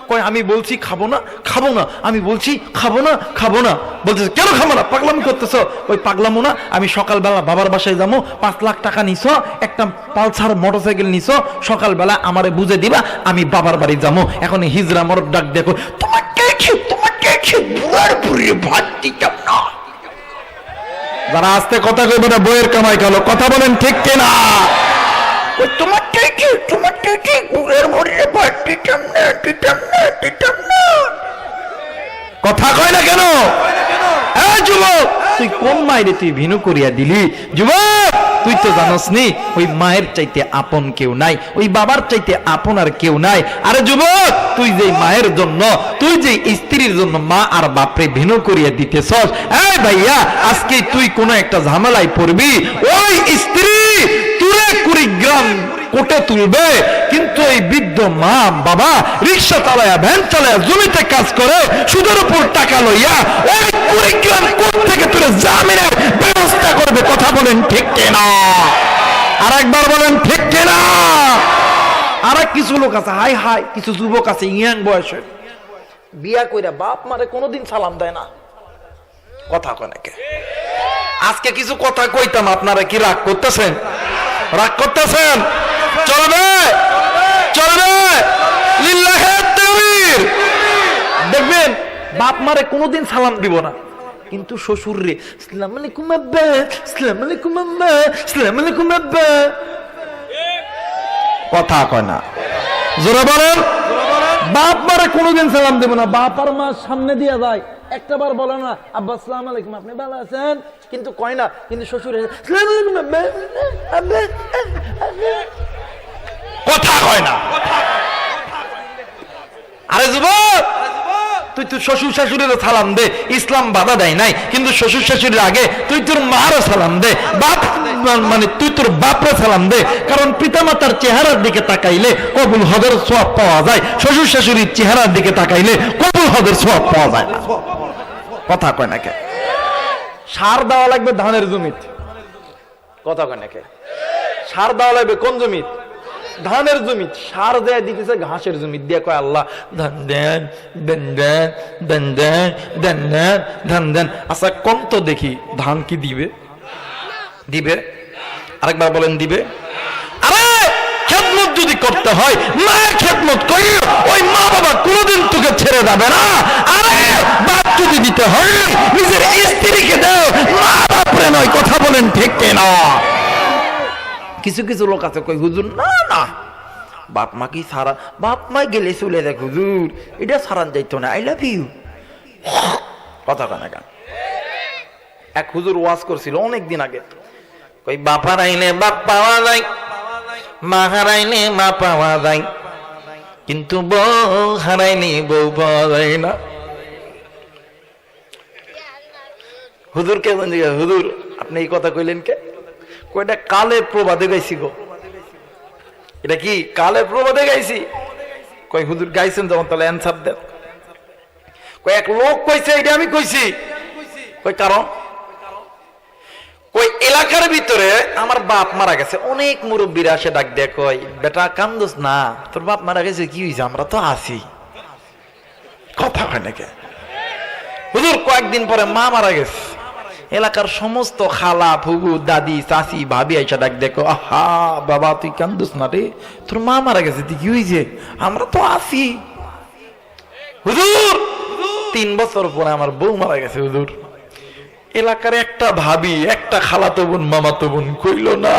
কয় আমি বলছি খাবো না, খাবো না, আমি বলছি খাবো না, খাবো না। বলতেছে কেন খাবো না? পাগলামি করতেছ। ওই পাগলামো না, আমি সকালবেলা বাবার বাসায় যাবো, 5 লাখ টাকা নিছ, একটা পালসার মোটরসাইকেল নিছ, সকালবেলা আমারে বুঝে দিবা, আমি বাবার বাড়ি যাবো। এখন হিজরা মরদ ডাক দেখো, তোমাকে বুড়ার বুড়ি ভাত দিতাম না। যারা আস্তে কথা কইবে না বইয়ের কামাই গেল, কথা বলেন ঠিক কিনা? কথা কয় না কেন? যুবক তুই কোন মায়ের তুই ভিনু করিয়া দিলি? যুবক তুই তো জানোস নি ওই মায়ের চাইতে আপন কেউ নাই, ওই বাবার চাইতে আপন আর কেউ নাই। আরে যুবক তুই যে মায়ের জন্য, তুই যে স্ত্রীর জন্য মা আর বাপরে ভিনু করিয়া দিতেছস, এই ভাইয়া আজকে তুই কোন একটা ঝামেলায় পড়বি, ওই স্ত্রী তুরে কুড়িগ্রাম কোটে তুলবে, কিন্তু এই বৃদ্ধ মা বাবা রিক্সা চালায়া ভ্যান চালায়া জমিতে কাজ করে সুদের উপর টাকা লইয়া ওই কুড়িগ্রাম কোট থেকে তুলে জামিনের ব্যবস্থা করবে। কথা বলেন ঠিক কিনা? আর একবার বলেন ঠিক কিনা? আর কিছু লোক আছে, হাই হাই কিছু যুবক আছে ইয়াং বয়সের, বিয়া কইরা বাপ মারে কোনোদিন সালাম দেয় না। কথা কয় নাকি? আজকে কিছু কথা কইতাম, আপনারা কি রাগ করতেছেন? রাগ করতেছেন? চলবে, চলবে, লিল্লাহে তাকবীর। দেখবেন বাপ মারে কোনোদিন সালাম দিব না, কিন্তু শ্বশুর রে আসসালামু আলাইকুম আব্বা, আসসালামু আলাইকুম আম্মা, আসসালামু আলাইকুম আব্বা। কথা কয় না, জোরে বলেন। বাপ মারে কোনোদিন সালাম দেব না, বাপ আর মা সামনে দিয়ে যায়, একটা বার বলে না আব্বা আসসালামু আলাইকুম, আপনি ভালো আছেন, কিন্তু কয় না। কিন্তু শ্বশুর আসসালামু আলাইকুম আব্বা, আব্বা, কথা কয় না। আরে যুবক তুই তোর শ্বশুর শাশুড়ির সালাম দে, ইসলাম বাধা দেয় নাই, কিন্তু শ্বশুর শাশুড়ির আগে তুই তোর মারও সালাম দে, বাপ মানে তুই তোর বাপরে সালাম দে, কারণ পিতামাতার চেহারার দিকে তাকাইলে কবুল হজের সওয়াব পাওয়া যায়, শ্বশুর শাশুড়ির চেহারার দিকে তাকাইলে কবুল হজের সওয়াব পাওয়া যায় না। কথা কয় না কে? সার দেওয়া লাগবে ধানের জমিতে, কথা কয় না কে? সার দেওয়া লাগবে কোন জমিতে? ধানের জমি, সার দেয় দিতেছে ঘাসের জমি, দিয়ে কয় আল্লাহ ধান দেন দেন দেন দেন দেন দেন দেন ধান দেন। আচ্ছা কম তো দেখি ধান কি দিবে? দিবে? আরেকবার বলেন দিবে? আরে খেদমত যদি করতে হয় মায়ের খেদমত করি, ওই মা বাবা কোনোদিন তোকে ছেড়ে যাবে না। আরে বাপ যদি দিতে হয় নিজের স্ত্রীকে দাও, মা বাপরে নয়। কথা বলেন ঠিক কিনা? কিছু কিছু লোক আছে কই হুজুর না না বাপ মা কি সারা, বাপ মা গেলে চলে দেখ হুজুর, এটা সারান যাইতো না, আই লাভ ইউ। কথা কানা গান। এক হুজুর ওয়াজ করছিল অনেক দিন আগে, কই বাপ হারাইলে বাপ পাওয়া যায়, মা হারাইলে মা পাওয়া যায়, কিন্তু বউ হারাইলে বউ পাওয়া যায় না। হুজুর কে বলছি, হুজুর আপনি এই কথা কইলেন কে? কয়টা কালে প্রবাদে গাইছি গো। এটা কি কালে প্রবাদে গাইছি? কই হুজুর গাইছেন যখন তাহলে অ্যান্সার দেন। কই এক লোক কইছে এটা আমি কইছি। কই কারণ? কই এলাকার ভিতরে আমার বাপ মারা গেছে, অনেক মুরব্বীরা আসে ডাক দেয়, কই বেটা কান্দোস না, তোর বাপ মারা গেছে, কি হয়েছে, আমরা তো আছি। কথা হয় নাকি? হুজুর কয়েকদিন পরে মা মারা গেছে, এলাকার সমস্ত খালা ফুবু দাদি চাচি ভাবি আইসা ডাক দেখো, আহা বাবা তুই কান্দোস না রে, তোর মা মারা গেছে, তুই কি হয়েছে, আমরা তো আছি। হুজুর 3 বছর পরে আমার বউ মারা গেছে। হুজুর এলাকার একটা ভাবি, একটা খালাতো বোন মামাতো বোন কইল না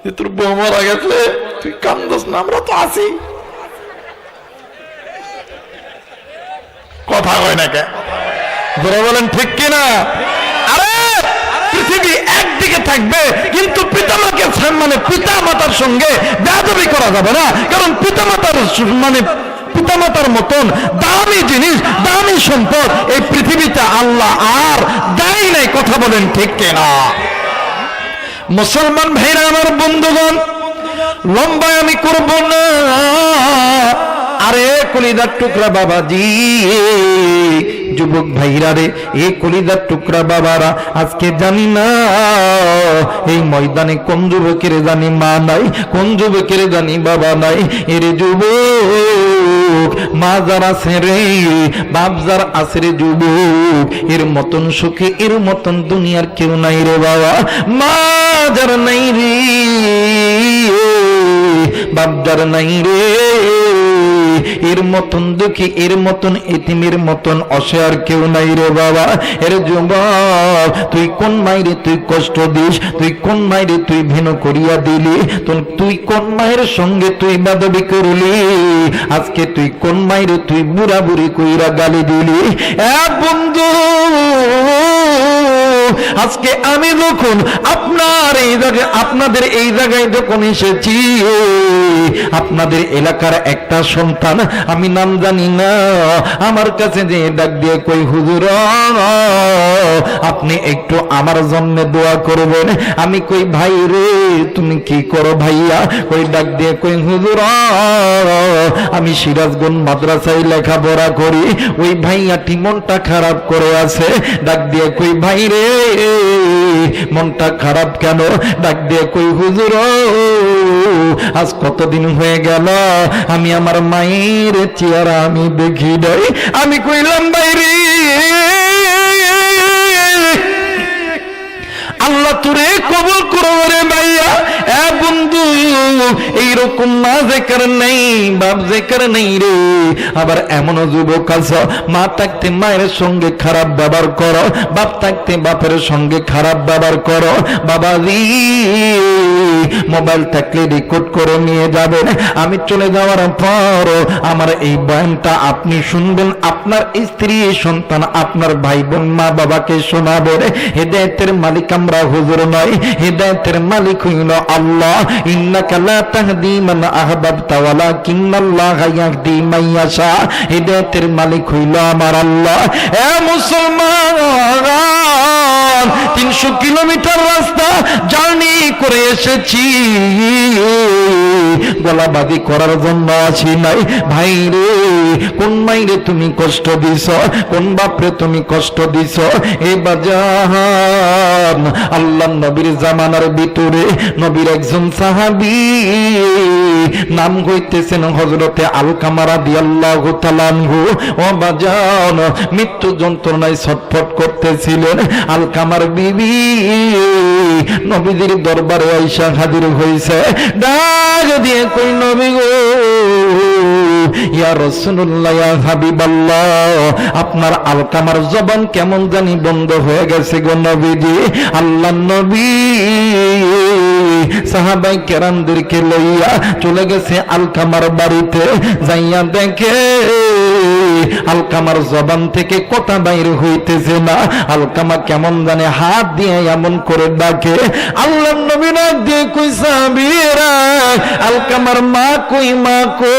যে তোর বউ মারা গেছে, তুই কান্দোস না, আমরা তো আছি। কথা হয় না কে? বলেন ঠিক কিনা? আরে পৃথিবী একদিকে থাকবে, কিন্তু পিতামাতাকে মানে পিতা মাতার সঙ্গে বেয়াদবি করা যাবে না, কারণ পিতামাতার মানে পিতামাতার মতন দামি জিনিস, দামি সম্পদ এই পৃথিবীতে আল্লাহ আর দেয় নাই। কথা বলেন ঠিক কিনা? মুসলমান ভাইরা আমার বন্ধুগণ, লম্বা আমি করব না। আরে কলিদার টুকরা বাবাজি, যুবক ভাইরা রে, এই কলিদার টুকরা বাবারা, আজকে জানি না এই ময়দানে কোন যুবকের জানি মা নাই, কোন যুবকের জানি বাবা নাই। এর যুবক মা যারা আছে রে, বাপ যারা আছে রে যুবক, এর মতন সুখী, এর মতন দুনিয়ার কেউ নাই রে বাবা। মা যারা নাই রে, বাপ যারা নাই রে, এর মতন দুঃখী, এর মতন এতিমের মতন অসহায় কেউ নাই রে বাবা। এর যুবক তুই কোন মাইরে তুই কষ্ট দিস, তুই কোন মাইরে তুই ভিন্ন করিয়া দিলি, তুই কোন মায়ের সঙ্গে তুই বেয়াদবি করলি, আজকে তুই কোন মাইরে তুই বুড়া বুড়ি কইরা গালি দিলি। বন্ধু আজকে আমি যখন আপনার এই জায়গায়, আপনাদের এই জায়গায় যখন এসেছি, আপনাদের এলাকার একটা সন্তান, আমি নাম জানি না, আমার কাছে যে ডাক দিয়ে কই হুজুর আপনি একটু আমার জন্য দোয়া করবেন। আমি কই ভাই রে তুমি কি করো ভাইয়া? কই ডাক দিয়ে কই হুজুর আমি সিরাজগঞ্জ মাদ্রাসায় লেখাপড়া করি। ওই ভাইয়াটি মনটা খারাপ করে আছে। ডাক দিয়ে কই ভাই রে মনটা খারাপ কেন? ডাক দিয়ে কই হুজুর আজ কতদিন হয়ে গেল আমি আমার মায়ের চেহারা আমি দেখি নাই। আমি কইলাম বাইরে আল্লাহ তোরে কবুল করো রে ভাইয়া। বন্ধু এইরকম মা জেকার নেই, বাপ জেকার নেই রে। আবার এমন যুবক আছে মা থাকতে মায়ের সঙ্গে খারাপ ব্যবহার করো, বাপ থাকতে বাপের সঙ্গে খারাপ ব্যবহার করো। বাবাজি মোবাইল থাকলে রেকর্ড করে নিয়ে যাবেন, আমি চলে যাওয়ার পর আমার এই বয়ানটা আপনি শুনবেন, আপনার স্ত্রী সন্তান আপনার ভাই বোন মা বাবাকে শোনাবেন। হেদায়েতের মালিক আমরা হুজুর নয়, হেদায়েতের মালিক হইল আল্লাহ। ইন্নাকা লা তাহদি মান আহবাবতা ওয়ালাকিন্নাল্লাহা ইয়াহদি মান ইয়াশা। হেদায়েতের মালিক হইল আমার আল্লাহ। এ মুসলমান 300 কিলোমিটার রাস্তা জার্নি করে এসেছি, গলাবাজি করার জন্য আসি নাই। ভাই রে, কোন মাইরে তুমি কষ্ট দিছ, কোন বাপরে তুমি কষ্ট দিছ? এই বাজান আল্লাহ নবীর জামানার ভিতরে নবীর একজন সাহাবী, নাম হইতেছেন হযরতে আলকামা রাদিয়াল্লাহু তাআলা আনহু। ও বাজান, মৃত্যু যন্ত্রণায় ছটফট করতেছিলেন। আলকামার বিবি নবীজির দরবারে আয়েশা হাজির হইছে, ডাক দিয়ে কই, নবী গো, ইয়া রাসূলুল্লাহ, ইয়া হাবিবাল্লাহ, আপনার আলকামার জবান কেমন জানি বন্ধ হয়ে গেছে গো নবীজি। আল্লাহর নবী সাহাবায়ে কেরামদেরকে লইয়া চলে গেছে আলকামার বাড়িতে। যাইয়া দেখে আলকামার জবান থেকে কথা বাইরে হইতেছে না। আলকামা কেমন জানে হাত দিয়ে এমন করে ডাকে। আল্লাহর নবী ডাক দিয়ে কই, সাহাবীরা, আলকামার মা কই, মা কই?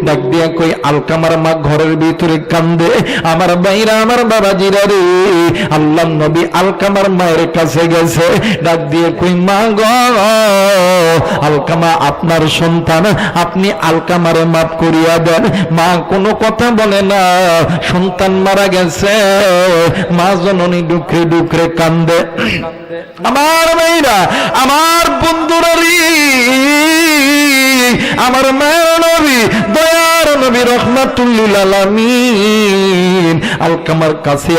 ডাক দিয়া কই, আলকামার মা ঘরের ভিতরে কান্দে। আমার ভাইরা, আমার বাবাজিরা রে, আল্লাহর নবী আলকামার মায়ের কাছে গেছে। ডাক দিয়ে কই, মা গো, আলকামা আপনার সন্তান, আপনি আলকামারে মাফ করিয়া দেন। মা কোনো কথা বলে না, সন্তান মারা গেছে, মা জননী ডুকরে ডুকরে কান্দে। আমার ভাইরা, আমার বন্ধুরা রে, আমার মায়ের নবী, দয়ার নবী, রাহমাতুল লিল আলামিন আলকামার কাছে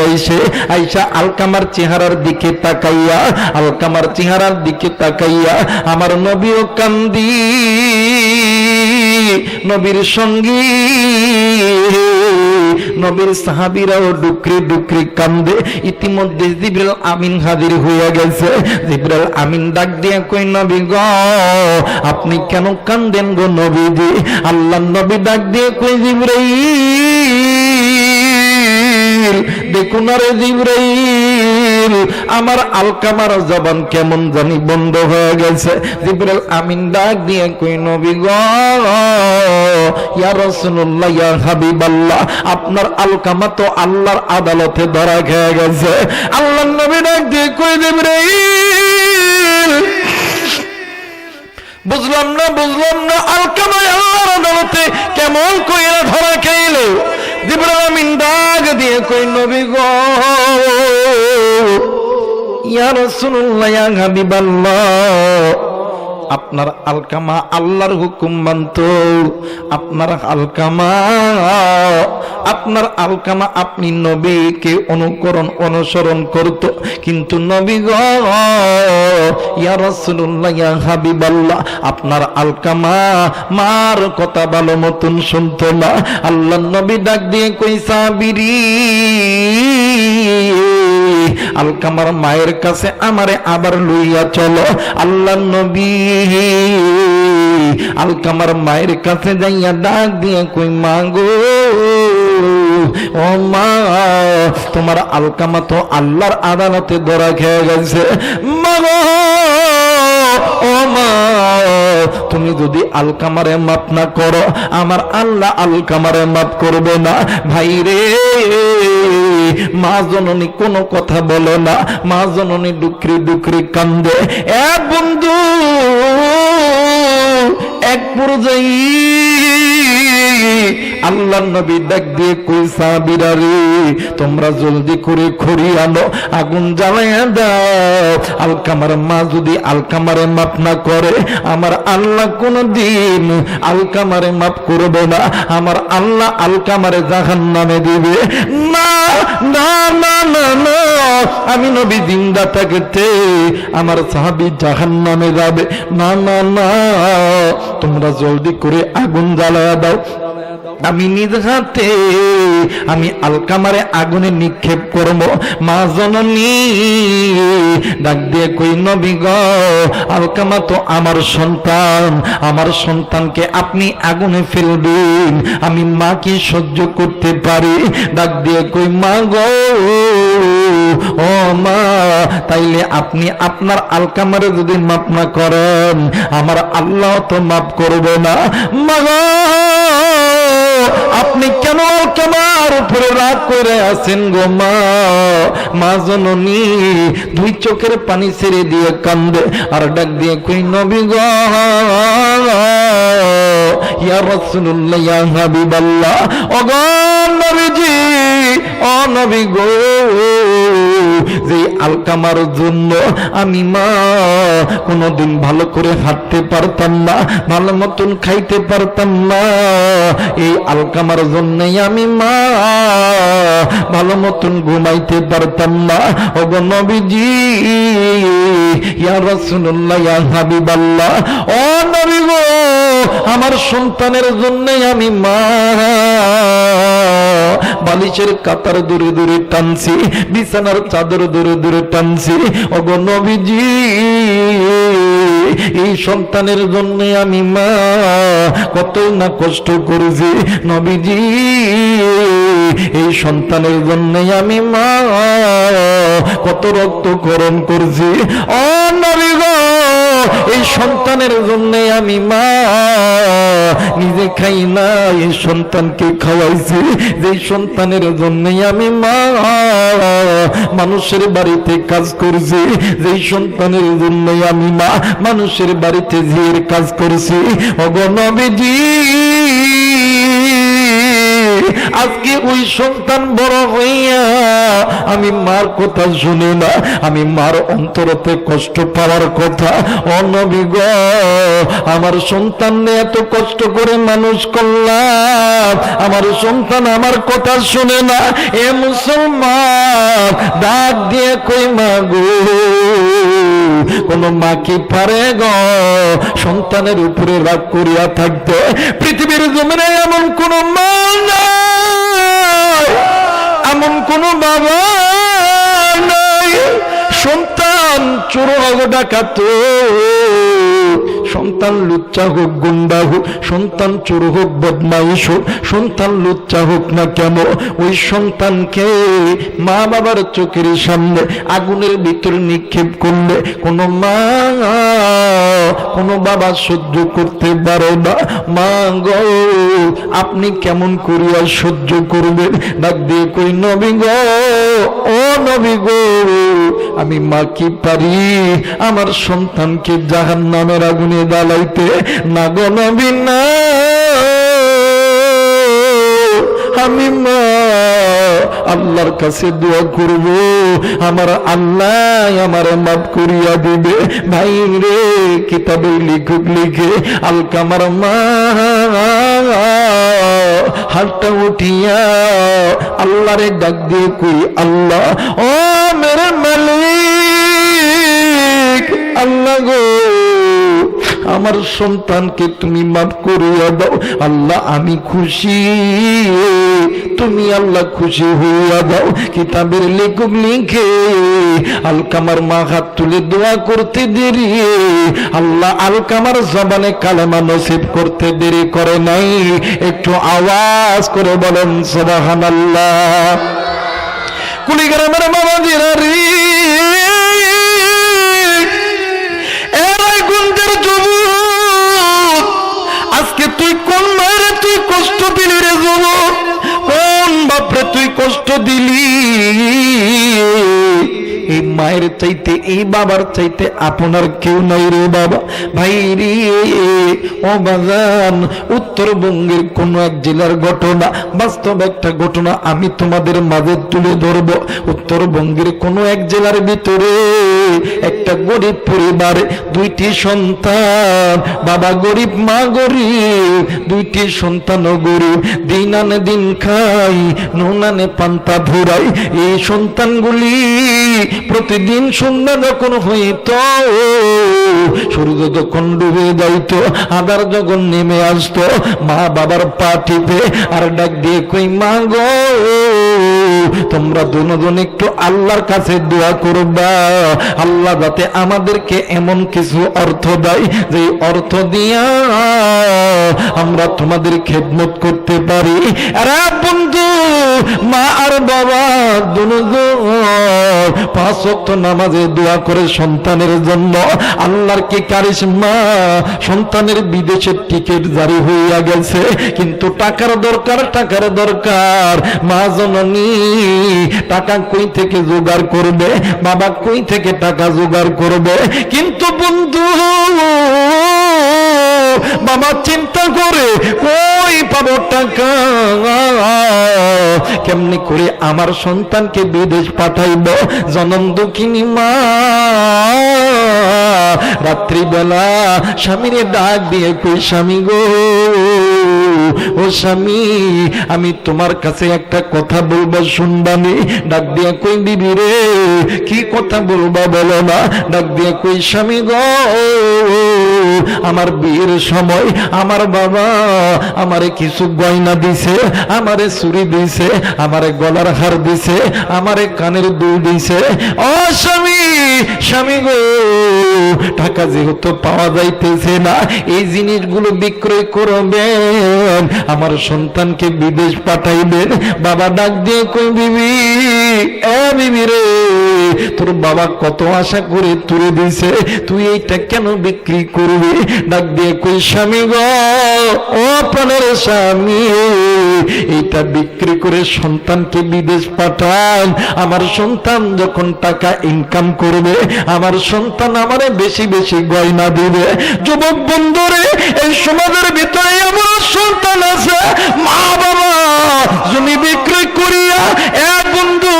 আইসা আলকামার চেহারার দিকে তাকাইয়া, আলকামার চেহারার দিকে তাকাইয়া আমার নবীও কান্দি, নবীর সঙ্গী নবীর সাহাবীরাও ডুকরি ডুকরি কান্দে। ইতিমধ্যে জিবরাইল আমিন হাজির হইয়া গেছে। জিবরাইল আমিন ডাক দিয়ে কই, নবী গো, আপনি কেন কান্দেন গো নবীজি? আল্লাহর নবী ডাক দিয়ে কই, জিবরাইল, দেখুন আরে জিবরাইল, আমার আলকামার জবান কেমন জানি বন্ধ হয়ে গেছে। জিবরাইল আমিন ডাক দিয়ে কই, নবী গো, ইয়া রাসূলুল্লাহ, ইয়া হাবিবাল্লাহ, আপনার আলকামা তো আল্লাহর আদালতে ধরা খেয়ে গেছে। আল্লাহর নবী ডাক দিয়ে কই, জিবরাইল, বুঝলাম না আলকামা আল্লাহর আদালতে কেমন কইরা ধরা খাইলো? জিবরাইল আমিন ডাক দিয়ে কই, নবী গো, ইয়া রাসূলুল্লাহ, ইয়া হাবিবাল্লাহ, আপনার আলকামা আল্লাহর হুকুম মানত। আপনার আলকামা আপনি নবীকে অনুসরণ করত। কিন্তু নবী গো, ইয়া রাসূলুল্লাহ, ইয়া হাবিবাল্লাহ, আপনার আলকামা মার কথা ভালো মতন শুনতো না। আল্লাহর নবী ডাক দিয়ে কই, সাবিরি, আলকামার মায়ের কাছে আমারে আবার লইয়া চলো। আল্লাহর নবী আলকামার মায়ের কাছে যাইয়া ডাক দিয়ে কই, মা গো, ও মা, তোমার আলকামা তো আল্লাহর আদালতে ধরা খেয়ে গেছে। মা গো, ও মা, তুমি যদি আলকামারে মাফ না করো, আমার আল্লাহ আলকামারে মাফ করবে না। ভাই রে, মা জননী কোনো কথা বলে না, মা জননী ডুকরি ডুকরি কান্দে। এক বন্ধু, এক পর্যায়ে আল্লাহর নবী ডাক দিয়ে কই, সাহাবীরা রে, তোমরা জলদি করে খড়ি আনো, আগুন জ্বালাইয়া দাও। আলকামার মা যদি আলকামারে মাফ না করে, আমার আল্লাহ কোনদিন আলকামারে মাফ করবে না। আমার আল্লাহ আলকামারে জাহান্নামে দিবে। না না না না না, আমি নবী জিন্দা থাকতে আমার সাহাবী জাহান্নামে যাবে। না না না, তোমরা জলদি করে আগুন জ্বালাইয়া দাও। আমি নিজ হাতে আমি আলকামারে আগুনে নিক্ষেপ করব। মা জননী ডাক দিয়ে কই, নবী গো, আলকামা তো আমার সন্তান, আমার সন্তানকে আপনি আগুনে ফেলবেন, আমি মা কি সহ্য করতে পারি? ডাক দিয়ে কই, মা গো, ও মা, তাইলে আপনি আপনার আলকামারে যদি মাফ না করেন, আমার আল্লাহ তো মাফ করবে না। মা গো, আপনি কেন আলকামার উপরে রাগ করে আছেন গো মা? মা জননী দুই চোখের পানি ছেড়ে দিয়ে কান্দে আর ডাক দিয়ে কই নবী গো, ইয়া রাসূলুল্লাহ, ইয়া হাবিবাল্লাহ, ওগো নবীজি, ও নবী গো, যে আলকামার জন্য আমি মা কোনদিন ভালো করে হাঁটতে পারতাম না, ভালো মতন খাইতে পারতাম না, এই আলকামার জন্যই আমি মা ভালো মতন ঘুমাইতে পারতাম না। ওগো নবীজি, ইয়া রাসূলুল্লাহ, ইয়া হাবিবাল্লাহ, ও নবী গো, আমার সন্তানের জন্যই আমি মা বালিশের কাতার দূরে দূরে টানছি, বিছানার চাদর দূরে দূরে টানছি। ওগো নবীজি, এই সন্তানের জন্য আমি মা কতই না কষ্ট করেছি। নবীজি, এই সন্তানের জন্য আমি মা কত রক্তক্ষরণ করছি। ও নবী গো, এই সন্তানের জন্য আমি মা নিজে খাই না, এই সন্তানকে খাওয়াইছি। যে সন্তানের জন্য আমি মা মানুষের বাড়িতে কাজ করছি, যে সন্তানের জন্য আমি মা মানুষের বাড়িতে ঝিয়ের কাজ করছি। ওগো নবীজি, আজকে ওই সন্তান বড় হইয়া আমি মার কথা শুনি না, আমি মার অন্তরতে কষ্ট পাওয়ার কথা। ও নবী গো, আমার সন্তান এত কষ্ট করে মানুষ করলাম, আমার সন্তান আমার কথা শুনে না। এ মুসলমান, ডাক দিয়ে কই মা গো, কোন মা কি পারে গো সন্তানের উপরে রাগ করিয়া থাকতে? পৃথিবীর জমিনে এমন কোন মা নাই, এমন কোন বাবা নাই, সন্তান চোর হোক ডাকাত, সন্তান লুচ্চা হোক গুন্ডা হোক, সন্তান চোর হোক বদমাইশ হোক, সন্তান লুচ্চা হোক না কেন, ওই সন্তানকে মা বাবার চোখের সামনে আগুনের ভিতরে নিক্ষেপ করলে কোনো মা কোনো বাবা সহ্য করতে পারে না। মা গো, আপনি কেমন করিয়া সহ্য করবেন? ডাক দিয়ে কই নবী গো, ও নবী গো, আমি মা কি পারি আমার সন্তানকে জাহান্নামের আগুনে জ্বালাইতে? না গো নবী না, আমি মা আল্লাহর কাছে দোয়া করব, আমার আল্লাহ আমার মাফ করিয়া দিবে। ভাই রে, কিতাবে লিখুক লিখে আলকামার মা হাতটা উঠিয়া আল্লাহরে ডাক দিয়ে কই, আল্লাহ, ও মেরে মালিক, আল্লাহ গো, আমার সন্তানকে তুমি মাফ করিয়া দাও। আল্লাহ, আমি খুশি, তুমি আল্লাহ খুশি হইয়া দাও। কিতাবের লেখক লিখে আলকামার মা হাত তুলে দোয়া করতে দেরি, আল্লাহ আলকামার জবানে কালেমা নসিব করতে দেরি করে নাই। একটু আওয়াজ করে বলেন সুবহানাল্লাহ। কুড়িগ্রামের বাবাজিরা রে, আজকে তুই কোন মায়ের তুই কষ্ট দিলি রে যুবক, কোন বাপরে তুই কষ্ট দিলি? এই মায়ের চাইতে এই বাবার চাইতে আপনার কেউ নাই রে বাবা। ভাই রে, ও বাজান, উত্তরবঙ্গের কোন এক জেলার ঘটনা, বাস্তব একটা ঘটনা আমি তোমাদের মাঝে তুলে ধরব। উত্তরবঙ্গের কোন এক জেলার ভিতরে একটা গরিব পরিবারে দুইটি সন্তান, বাবা গরিব মা গরিব, দুইটি সন্তানও গরিব, দিন আনে দিন খাই, নুন আনে পান্তা ভুরাই। এই সন্তানগুলি প্রতিদিন সন্ধ্যা যখন হইত, সূর্য যখন ডুবে যাইত, আধার যখন নেমে আসতো, মা বাবার পা টিপে আর ডাক দিয়ে কই, মা গো, তোমরা দুজন একটু আল্লাহর কাছে দোয়া করবা, আল্লাহ যাতে আমাদেরকে এমন কিছু অর্থ দেয় যে অর্থ দিয়া আমরা তোমাদের খেদমত করতে পারি। আরে বন্ধু, মা আর বাবা দুজন 5 ওয়াক্ত নামাজে দোয়া করে সন্তানের জন্য। আল্লাহর কি কারিশমা, সন্তানের বিদেশের টিকিট জারি হইয়া গেছে, কিন্তু টাকার দরকার। মা জননী টাকা কই থেকে জোগাড় করবে, বাবা কই থেকে টাকা জোগাড় করবে। কিন্তু বন্ধু, বাবা চিন্তা করে কই পাবো টাকা, কেমনি করে আমার সন্তানকে বিদেশ পাঠাইব। জনম দুঃখিনী মা রাত্রিবেলা স্বামীরে ডাক দিয়ে কই, স্বামী গো, ও স্বামী, আমি তোমার কাছে একটা কথা বলবো, শুনবানি? ডাক দিয়া কই, বিবি রে, কি কথা বলবা বলো না। ডাক দিয়া কই, স্বামী গো, আমার বিয়ের সময় আমার বাবা আমারে কিছু গয়না দিছে, আমারে চুরি দিছে, আমারে গলার হার দিছে, আমারে কানের দুল দিছে। ও স্বামী, স্বামী গো, টাকা যেহেতু পাওয়া যাইতেছে না, এই জিনিসগুলো বিক্রয় করবেন, আমার সন্তানকে বিদেশ পাঠাইবেন। বাবা ডাক দিয়ে কই, বিবি, এ বিবি রে, তোর বাবা কত আশা করে তুলে দিছে, তুই এইটা কেন বিক্রি করবি? ডাক দিয়ে কই, স্বামী গো, ও প্রাণের স্বামী, এইটা বিক্রি করে সন্তানকে বিদেশ পাঠান। আমার সন্তান যখন টাকা ইনকাম করবে, আমার সন্তান আমারে বেশি বেশি গয়না দিবে। যুবক বন্ধুরে, এই সমাজের ভিতরে আমার সন্তান আছে, মা বাবা জমি বিক্রয় করিয়া, এক বন্ধু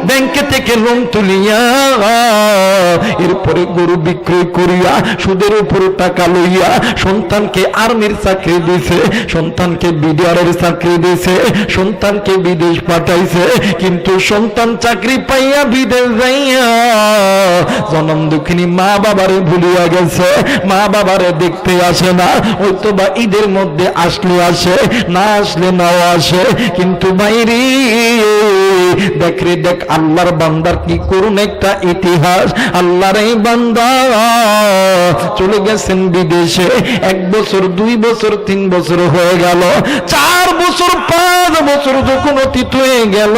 ব্যাংকে থেকে লোন তুলিয়া, এরপরে গরু বিক্রয় করিয়া সুদের উপর টাকা লইয়া সন্তানকে আর্মির চাকরি দিছে, সন্তানকে বিডিআরের চাকরি দিছে, সন্তানকে বিদেশ পাঠাইছে। কিন্তু সন্তান চাকরি পাইয়া বিদেশ যাইয়া জনম দুঃখিনী মা বাবারে ভুলিয়া গেছে, মা বাবারে দেখতে আসে না। হয়তো বা ঈদের মধ্যে আসলে আসে, না আসলে নাও আসে। কিন্তু বাইরে দেখ রে দেখ, আল্লাহর বান্দার কি করুন একটা ইতিহাস। আল্লাহর এই বান্দা চলে গেছেন বিদেশে, 1 বছর 2 বছর 3 বছর হয়ে গেল, 4 বছর 5 বছর যখন অতীত হয়ে গেল,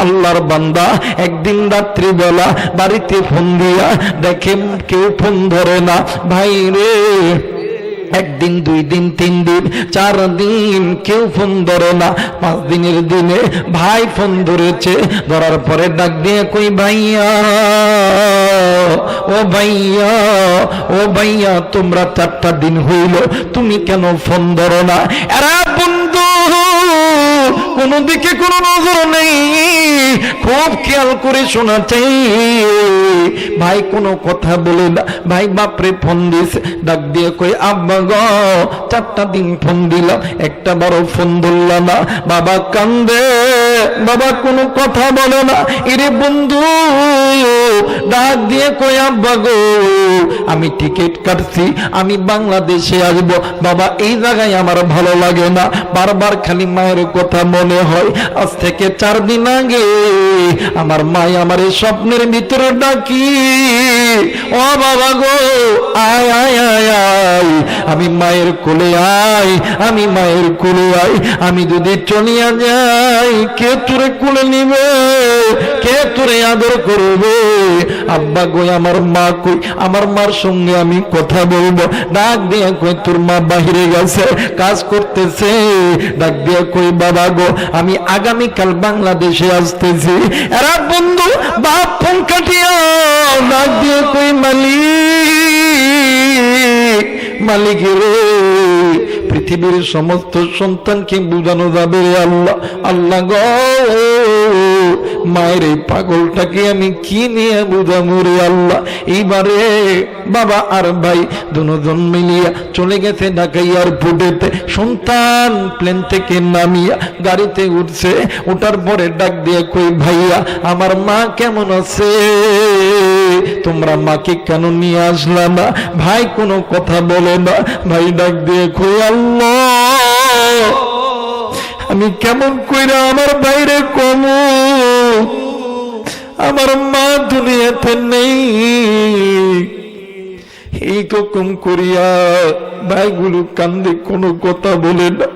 আল্লাহর বান্দা একদিন রাত্রিবেলা বাড়িতে ফোন দিয়া দেখে কেউ ফোন ধরে না। ভাই রে, 1 দিন 2 দিন 3 দিন 4 দিন কেউ ফোন ধরে না। 5 দিনের দিনে ভাই ফোন ধরেছে, ধরার পরে ডাক দিয়ে কই, ভাইয়া, ও ভাইয়া, ও ভাইয়া, তোমরা 4টা দিন হইল, তুমি কেন ফোন ধরো না? এরা বন্ধু কোনো দিকে কোনো নজর নেই, খুব খেয়াল করে শোনা চাই। ভাই কোনো কথা বলে না, ভাই বাপরে ফোন দিছে, ডাক দিয়ে কই, আব্বা গো, 4টা দিন ফোন দিলাম, একটা বড় ফোন ধরলা না। বাবা কান্দে, বাবা কোনো কথা বলে না। এরে বন্ধু ডাক দিয়ে কই, আব্বা গো, আমি টিকিট কাটছি, আমি বাংলাদেশে আসব। বাবা এই জায়গায় আমার ভালো লাগে না, বারবার খালি মায়ের কথা মনে হয়। আজ থেকে 4 দিন আগে আমার মা আমার স্বপ্নের ভিতরে ডাকি, ও বাবা গো, আয় আয় আয় আয়, আমি মায়ের কোলে আয়, আমি মায়ের কোলে আয়। আমি যদি চলিয়া যাই, কে তোরে কোলে নিবে, কে তোরে আদর করবে? আব্বা গো, আমার মা কই? আমার মার সঙ্গে আমি কথা বলবো। ডাক দিয়ে কই, তোর মা বাহিরে গেছে, কাজ করতেছে। ডাক দিয়ে কই, বাবা গো, আমি আগামীকাল বাংলাদেশে আসতেছি। এরা বন্ধু বাপ ফোন কাটিয়া ডাক দিয়ে কই, মালিক, মালিক রে, পৃথিবীর সমস্ত সন্তানকে বুঝানো যাবে আল্লাহ, আল্লাহ গো, মায়ের এই পাগলটাকে আমি কি নিয়ে বুঝাবো রে আল্লাহ। এইবারে বাবা আর ভাই দুজন মিলিয়া চলে গেছে ঢাকা এয়ারপোর্টেতে। সন্তান প্লেন থেকে নামিয়া গাড়িতে উঠছে, ওঠার পরে ডাক দিয়ে কই, ভাইয়া আমার মা কেমন আছে? তোমরা মাকে কেন নিয়ে আসলা না? ভাই কোনো কথা বলে না। ভাই ডাক দিয়ে কই, আল্লাহ, আমি আমি কেমন কইরা আমার বাইরে কমু, আমার মা দুনিয়াতে নেই। এইরকম করিয়া ভাইগুলো কান্দে, কোনো কথা বলে না।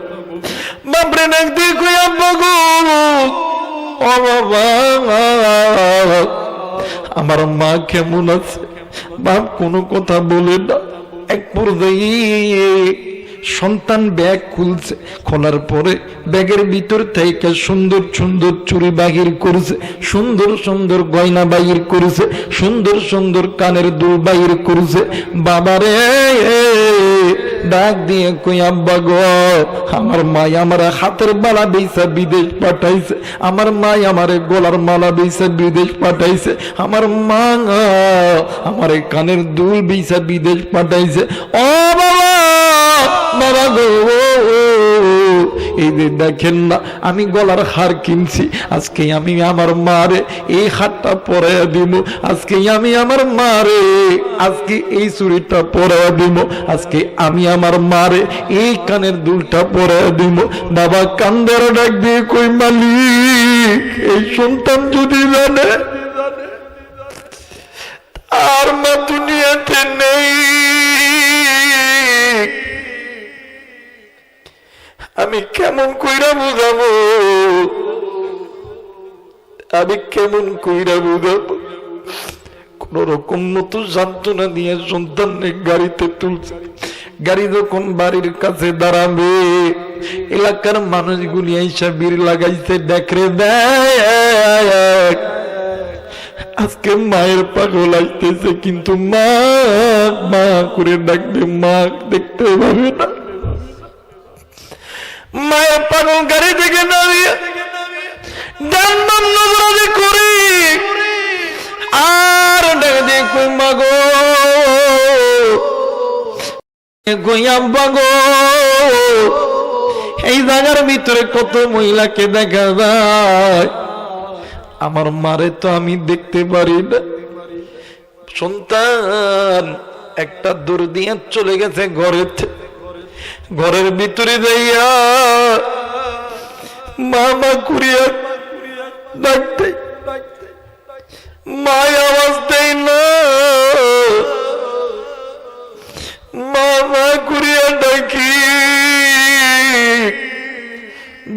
বাপরে নাক দিয়ে কই আব্বা গো, ও বাবা আমার মা কেমন আছে? বাপ কোনো কথা বলে না। এক পর্যায়ে সন্তান ব্যাগ খুলছে, খোলার পরে ব্যাগের ভিতর থেকে সুন্দর সুন্দর চুড়ি বাহির করেছে, সুন্দর সুন্দর গয়না বাহির করেছে, সুন্দর সুন্দর কানের দুল বাহির করেছে। বাবারে ডাক দিয়ে কই আব্বা গো, আমার মাই আমার হাতের বালা বেচা বিদেশ পাঠাইছে, আমার মাই আমার গলার মালা বেচা বিদেশ পাঠাইছে, আমার মা আমার কানের দুল বেচা বিদেশ পাঠাইছে। ও বাবা, বাবা গো, এই যে দেখেন না আমি গলার হার কিনছি, আজকে আমি আমার মারে এই হারটা পরাইয়া দিব, আজকে আমি আমার মারে আজকে এই চুড়িটা পরাইয়া দিব, আজকে আমি আমার মারে এই কানের দুলটা পরাইয়া দিব। বাবা কান্দের ডাক দিয়ে কই মালিক, এই সন্তান যদি জানে আর মা দুনিয়াতে নেই, আমি কেমন কইরা বুঝাবো, আমি কেমন কইরা বুঝাবো? কোন রকম মতো সান্ত্বনা দিয়ে সন্তান গাড়িতে তুলছে। গাড়ি যখন বাড়ির কাছে দাঁড়াবে, এলাকার মানুষগুলি আইসা ভিড় লাগাইছে, দেখরে দেখ আজকে মায়ের পাগল আসতেছে, কিন্তু মা মা করে ডাকবে, মা দেখতে পাবে না। মায়ের পাগল গাড়ি থেকে নামিয়ে ডান বাম নজরানি করি আর ডাক দিয়ে কই মা গো, কই আব্বা গো, এই জায়গার ভিতরে কত মহিলাকে দেখা যায়, আমার মারে তো আমি দেখতে পারি না। সন্তান একটা দূর দিয়ে চলে গেছে ঘরের ভিতরে যাইয়া মা করিয়া ডাকতে, মা আওয়াজ দেয় না, মা করিয়া ডাকি,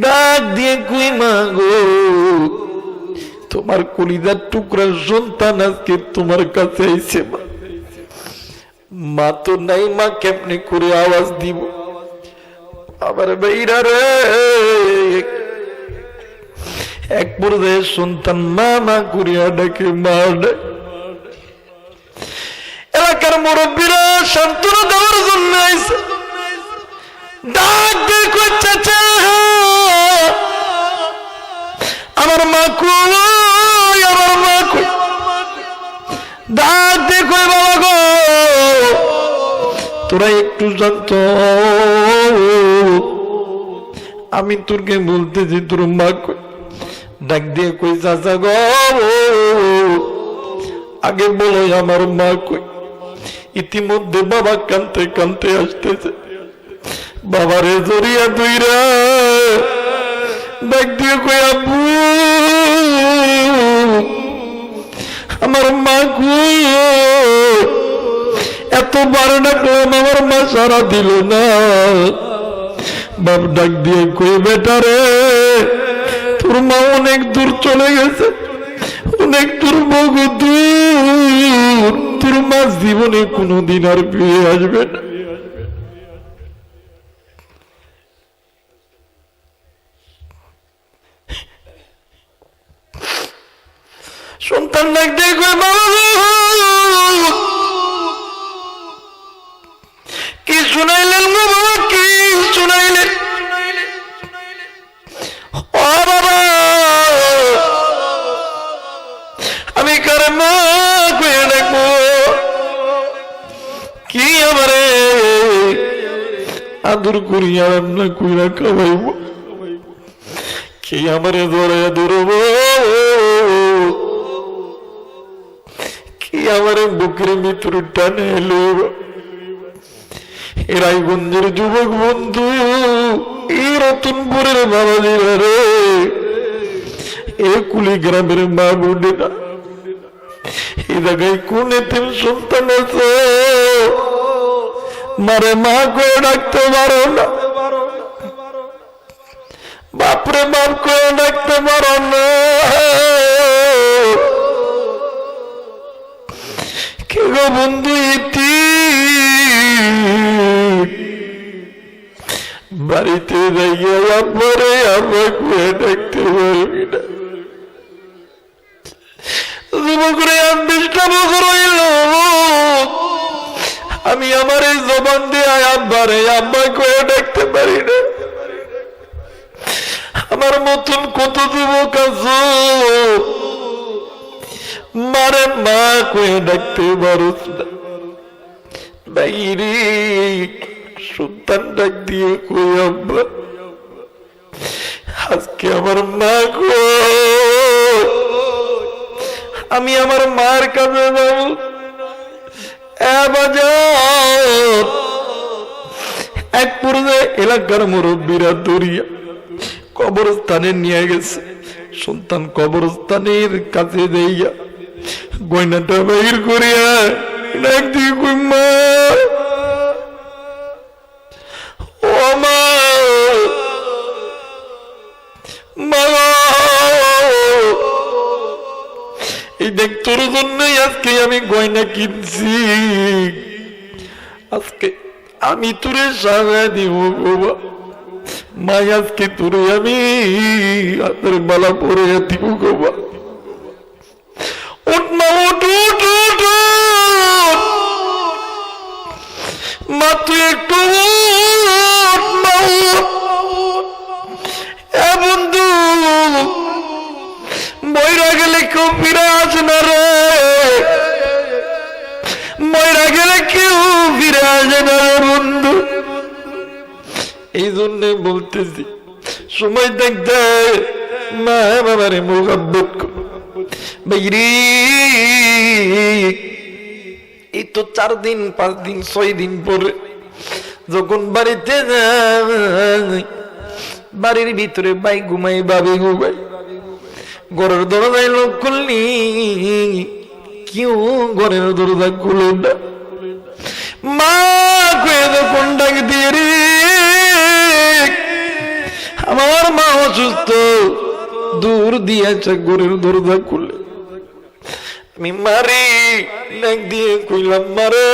ডাক দিয়ে কই মা গো, তোমার কলিজার টুকরার সন্তান আজকে তোমার কাছে আইছে। মা তো নাই, মা কেমনে করে আওয়াজ দিব? আবার বেইরা রে, এক পর্যায়ে সন্তান মা মা করিয়া ডাকে, মা ডাক। এলাকার মুরব্বীরা সান্ত্বনা দেওয়ার জন্য আইছে, ডাক দিয়ে কই চাচা আমার মা কই, আমার মা কই? ডাক দিয়ে কই বাবা গো, তোরা একটু জানত, আমি তোরকে বলতেছি তোর মা কই? ডাক দিয়ে কই চাচা গো, আগে বলো আমার মা কই? ইতিমধ্যে বাবা কানতে কানতে আসতেছে, বাবারে জড়িয়া দুইরা ডাক দিয়ে কই আব্বু আমার মা কই? এতবার ডাকলাম আমার মা সারা দিল না। বাপ ডাক দিয়ে কই বেটা রে, তোর মা অনেক দূর চলে গেছে, অনেক দূর বহু দূর, তোর মা জীবনে কোনোদিন আর ফিরে আসবে না। সন্তান ডাক দিয়ে কই বাবা কি শুনাইলেন গো বাবা, কি শুনাইলেন? ও বাবা আমি কার মা কইয়া ডাকবো? কি আমারে আদর করিয়া রান্না কইরা খাওয়াইব? কি আমারে ধরে ধরব? কি আমারে বুকের ভিতরে টানে লইব? রায়গঞ্জের যুবক বন্ধু এই রতনপুরের বাবাজিরা রে, এই কুলিগ্রামের মা বোনেরা, এই জায়গায় কোন এতিম সন্তান আছে মারে মা করে ডাকতে পারো না, বাপরে বাপ করে ডাকতে পারো না? কে গো বন্ধু বাড়িতে যাইয়া পরে আমরা করে ডাকতে পারবি না? যুবকরে 20টা বছর হইল আমি আমার এই জবান দিয়ে আব্বারে আব্বা করে ডাকতে পারি না। আমার মতন কত যুবক আছে মারে মা কয়ে ডাকতে পারস না। বাইরে সন্তান ডাক দিয়ে কই আব্বা আজকে আমার মা কই, আমি আমার মার কাছে যাবো। এক পর্যায়ে এলাকার মুরব্বীরা দরিয়া কবরস্থানে নিয়ে গেছে। সন্তান কবরস্থানের কাছে যাইয়া গয়নাটা বাইর করিয়া ডাক দিয়ে কই মা, ও মা, মা এই দেখ তোর জন্যই আজকে আমি গয়না কিনছি, আজকে আমি তোরে সাজা দিব বাবা। মা আজকে তোরে আমি হাতের মালা পরে দিব বাবা। উঠ মা, উঠ উঠ উঠ, মা তুই একটু উঠ মা, এ বন্ধু ময়রা গেলে কেউ ফিরে আসে না রে, ময়রা গেলে কেউ ফিরে আসে না রে বন্ধু। এই জন্য বলতেছি সময় দেখতে মা বাবারে মোহাব্বত কর। বাইরে এই তো 4 দিন 5 দিন 6 দিন পরে যখন বাড়িতে যাই, বাড়ির ভিতরে বাই ঘুমাই বাবি ঘুমাই, ঘরের দরজায় লোক খুললি কেউ ঘরের দরজা খুলে না। মা কয়ে যখন ডাক দিয়ে রে আমার মা অসুস্থ, দূর দিয়েছে ঘরের দরজা খুলে। আমি মারি ডাক দিয়ে কইলাম মারে,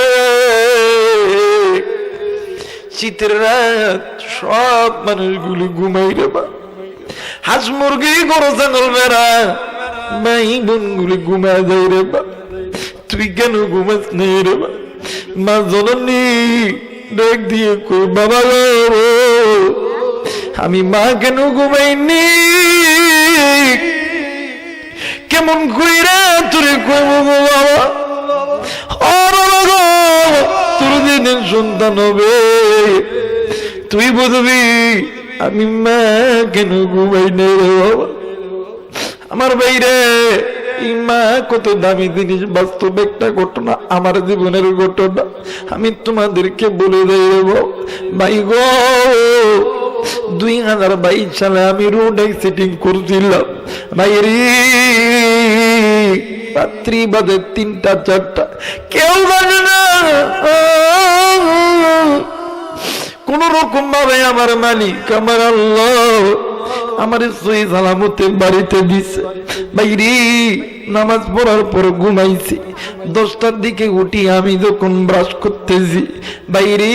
শীতের রাত সব মানুষগুলি ঘুমাই রে বা, হাঁস মুরগি গরু ছাগল বেড়া মাই বোন গুলি ঘুমা যায় রে বা, তুই কেন ঘুমাস নেই রে বা? মা জননী ডাক দিয়ে কই বাবা গো, আমি মা কেন ঘুমাইনি, কেমন কইরা তোরে কইব গো বাবা? ও বাবা গো, তোর যেদিন সন্তান হবে তুই বুঝবি আমি মা কেন ঘুমাই নেই রে বাবা। আমার বাইরে এই মা কত দামি জিনিস, বাস্তব একটা ঘটনা, আমার জীবনের ঘটনা আমি তোমাদেরকে বলে দেই রে ভাই গো। 2022 সালে আমি রোড অ্যাক্সিডেন্ট করছিলাম বাইরে, রাত্রি বাজে 3টা 4টা, কেউ জানে না। কোন রকম ভাবে আমার মালিক আমার আল্লাহ আমার সহি সালামতে বাড়িতে দিছে। বাইরে নামাজ পড়ার পর ঘুমাইছি, 10টার দিকে উঠি আমি যখন ব্রাশ করতেছি, বাইরে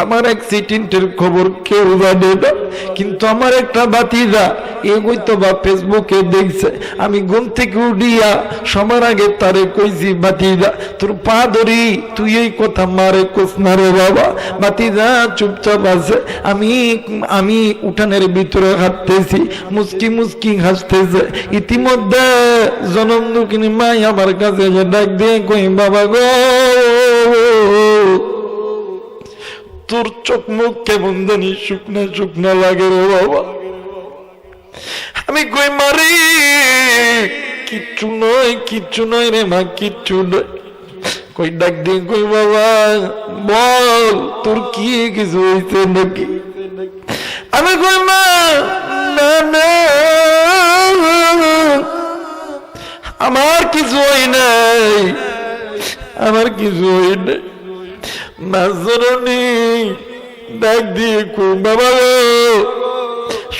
আমার অ্যাক্সিডেন্টের খবর কেউ জানে না, কিন্তু আমার একটা ভাতিজা এগোইতো বা ফেসবুকে দেখছে। আমি ঘুম থেকে উঠিয়া সবার আগে তারে কইছি, ভাতিজা তোর পা ধরি তুই এই কথা মারে কোস না রে বাবা। ভাতিজা চুপচাপ আছে, আমি উঠানের ভিতরে হাঁটতেছি, মুস্কি মুস্কি হাসতেছে। ইতিমধ্যে জনম দুঃখিনী মাই আমার কাছে ডাক দিয়ে কই বাবা গো, তোর চোখ মুখ কেমন জানি শুকনা শুকনা লাগে রে বাবা। আমি কই মারি কিচ্ছু নয় রে মা, কিচ্ছু নয়। কই ডাক দিয়ে কই বাবা বল তোর কি কিছু হয়েছে নাকি? আমি কই মা না না আমার কিছু হয় নাই, আমার কিছু হয় নাই। মাঝরনি ডাক দিয়ে কই বাবা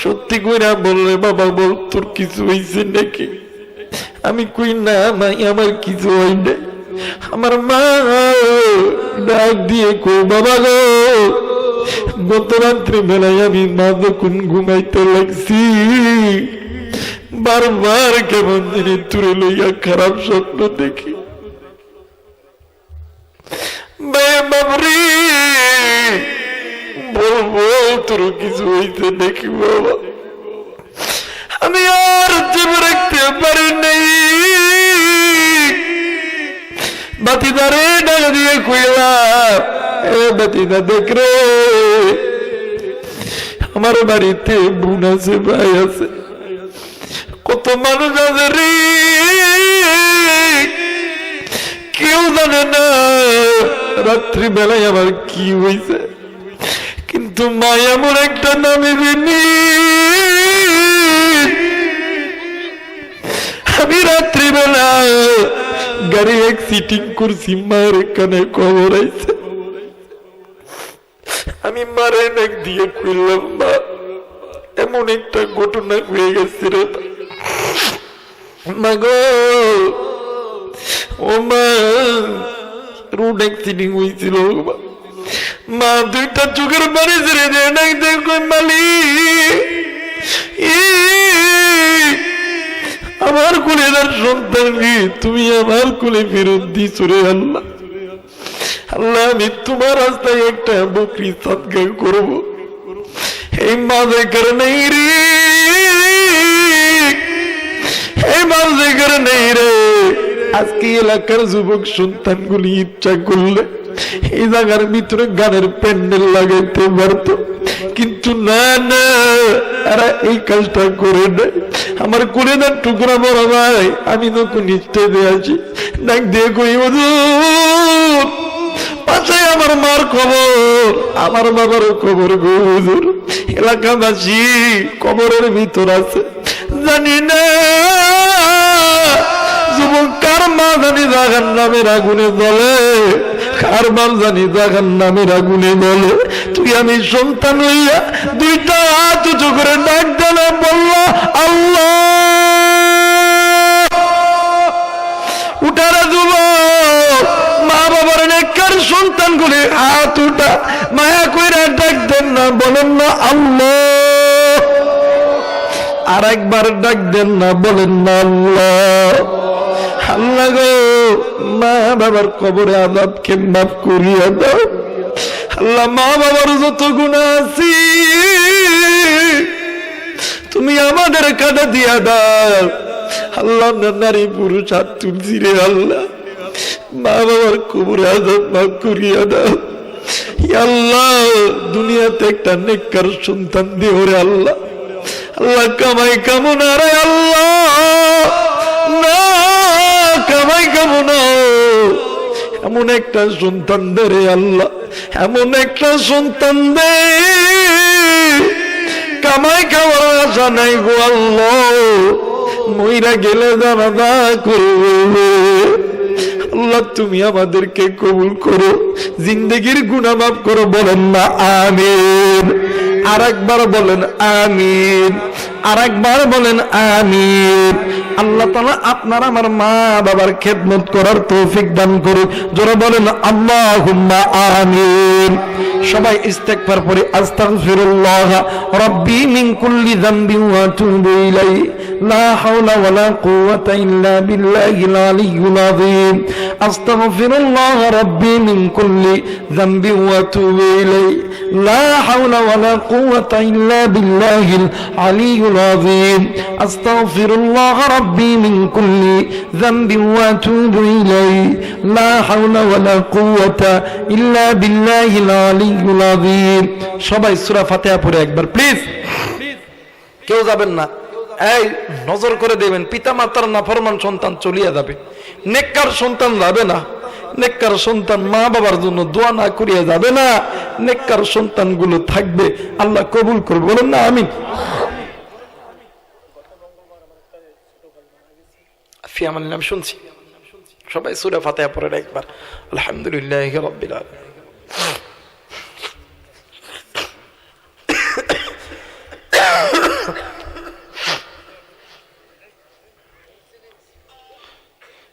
সত্যি কইরা বললে বাবা বল তোর কিছু হয়েছে নাকি? আমি কই না মাই আমার কিছু হয় নাই। আমার মা ডাক দিয়ে কই বাবা গো গত রাত্রি বেলায় আমি মা যখন ঘুমাইতে লাগছি বারবার কেমন জিনিস তুলে লইয়া খারাপ স্বপ্ন দেখি। বাবরি বলবো তোর কিছু হইতে দেখি বাবা? আমি আর চেপে রাখতে পারি নাই। বাতিদারে ডাক দিয়ে কইলাম এ বাতিদা দেখ রে আমার বাড়িতে বোন আছে ভাই আছে কত মানুষ আছে রে কেউ জানে না রাত্রি বেলায় আমার কি হয়েছে, কিন্তু মা এমন একটা নামে দিনি আমি রাত্রিবেলা গাড়ি এক সিটিং করছি মায়ের কানে খবর আইছে। আমি মারে নাক দিয়ে কইলাম মা এমন একটা ঘটনা হয়ে গেছে রে মা গো ও মা রোড অ্যাক্সিডেন্ট হয়েছিল মা দুইটা চোখের বাড়ি ছেড়ে দেয় নাক দিয়ে কই মালিক আমার কোলের সন্তান তুমি আমার কোলে ফেরত দিছ রে আল্লাহ। আল্লাহ আমি তোমার রাস্তায় একটা বকরি সদকা করব, এই মাঝে কারণে রে এই মাঝে কারণে রে আজকে এলাকার যুবক সন্তানগুলি ইচ্ছা করলে এই জায়গার ভিতরে গানের প্যান্ডেল লাগাইতে পারত, কিন্তু না না এরা এই কাজটা করে দেয়। আমার কোলে না টুকরা বড় ভাই আমি তখন স্টেজে আছি ডাক দিয়ে কই হুজুর পাশে আমার মার খবর আমার বাবার খবর গো হুজুর এলাকাবাসী কবরের ভিতর আছে জানি না যুবক কার মা জানি জাহান নামের আগুনে জ্বলে কার বাপ জানি জাহান নামের আগুনে জ্বলে। তুই আমি সন্তান হইয়া দুইটা হাত উঁচু করে ডাক দিলে বলল আল্লাহ উঠারা যুবক মা বাবার নেককার সন্তান গুলি হাত উঠা মায়া কইরা ডাক দেন না বলেন না আল্লাহ আর একবার ডাক দেন না বলেন না আল্লাহ। আল্লাহ গো মা বাবার কবরে আযাবকে মাফ করিয়া দাও আল্লাহ। মা বাবার যত গুনাহ আছে তুমি আমাদের কাঁধে দিয়া দাও আল্লাহ। নারী পুরুষ হাত তুলছি রে আল্লাহ মা বাবার কবরে আযাব মাফ করিয়া দাও আল্লাহ। দুনিয়াতে একটা নেককার সন্তান দিও রে আল্লাহ। আল্লাহ কামাই কামনা রে আল্লাহ না কামাই কামনা এমন একটা সন্তান দে রে আল্লাহ, এমন একটা সন্তান দে কামাই খাওয়ার আশা নাই গো আল্লাহ। মইরা গেলে জানাজা করবে আল্লাহ তুমি আমাদেরকে কবুল করো, জিন্দেগির গুনাহ মাফ করো বলেন না আমিন। আর একবার বলেন আমিন, আর একবার বলেন আমিন। আল্লাহ তাআলা আপনার আমার মা বাবার খেদমত করার তৌফিক দান করুক, জোরে বলেন আল্লাহুম্মা আমিন। সবাই ইস্তেগফার পড়ি আস্তাগফিরুল্লাহ রাব্বি মিন কুল্লি যামবিন ওয়া আতুবু ইলাইহি লা হাওলা ওয়ালা কুওয়াতা ইল্লা বিল্লাহিল আলিয়্যিল আযীম। আস্তাগফিরুল্লাহ রাব্বি মিন কুল্লি যামবিন ওয়া আতুবু ইলাইহি লা হাওলা ওয়ালা কুওয়াতা ইল্লা বিল্লাহিল আলিয়্যিল আযীম। আস্তাগফিরুল্লাহ রাব্বি মিন কুল্লি যামবিন ওয়া আতুবু ইলাইহি লা হাওলা ওয়ালা কুওয়াতা ইল্লা বিল্লাহিল আলিয়্যিল আযীম। সবাই সূরা ফাতিহা পড়ে একবার প্লিজ, কেউ যাবেন না। এই নজর করে দেবেন পিতা মাতার নাফরমান সন্তান চলিয়া যাবে, নেককার সন্তান যাবে না। নেককার সন্তান মা বাবার জন্য দোয়া না করিয়া যাবে না, নেককার সন্তানগুলো থাকবে, আল্লাহ কবুল করবে, বলেন না আমিন। ফিয়ামান নাম শুনছি, সবাই সূরা ফাতিহা পড়েন একবার, আলহামদুলিল্লাহি রাব্বিল আলামিন।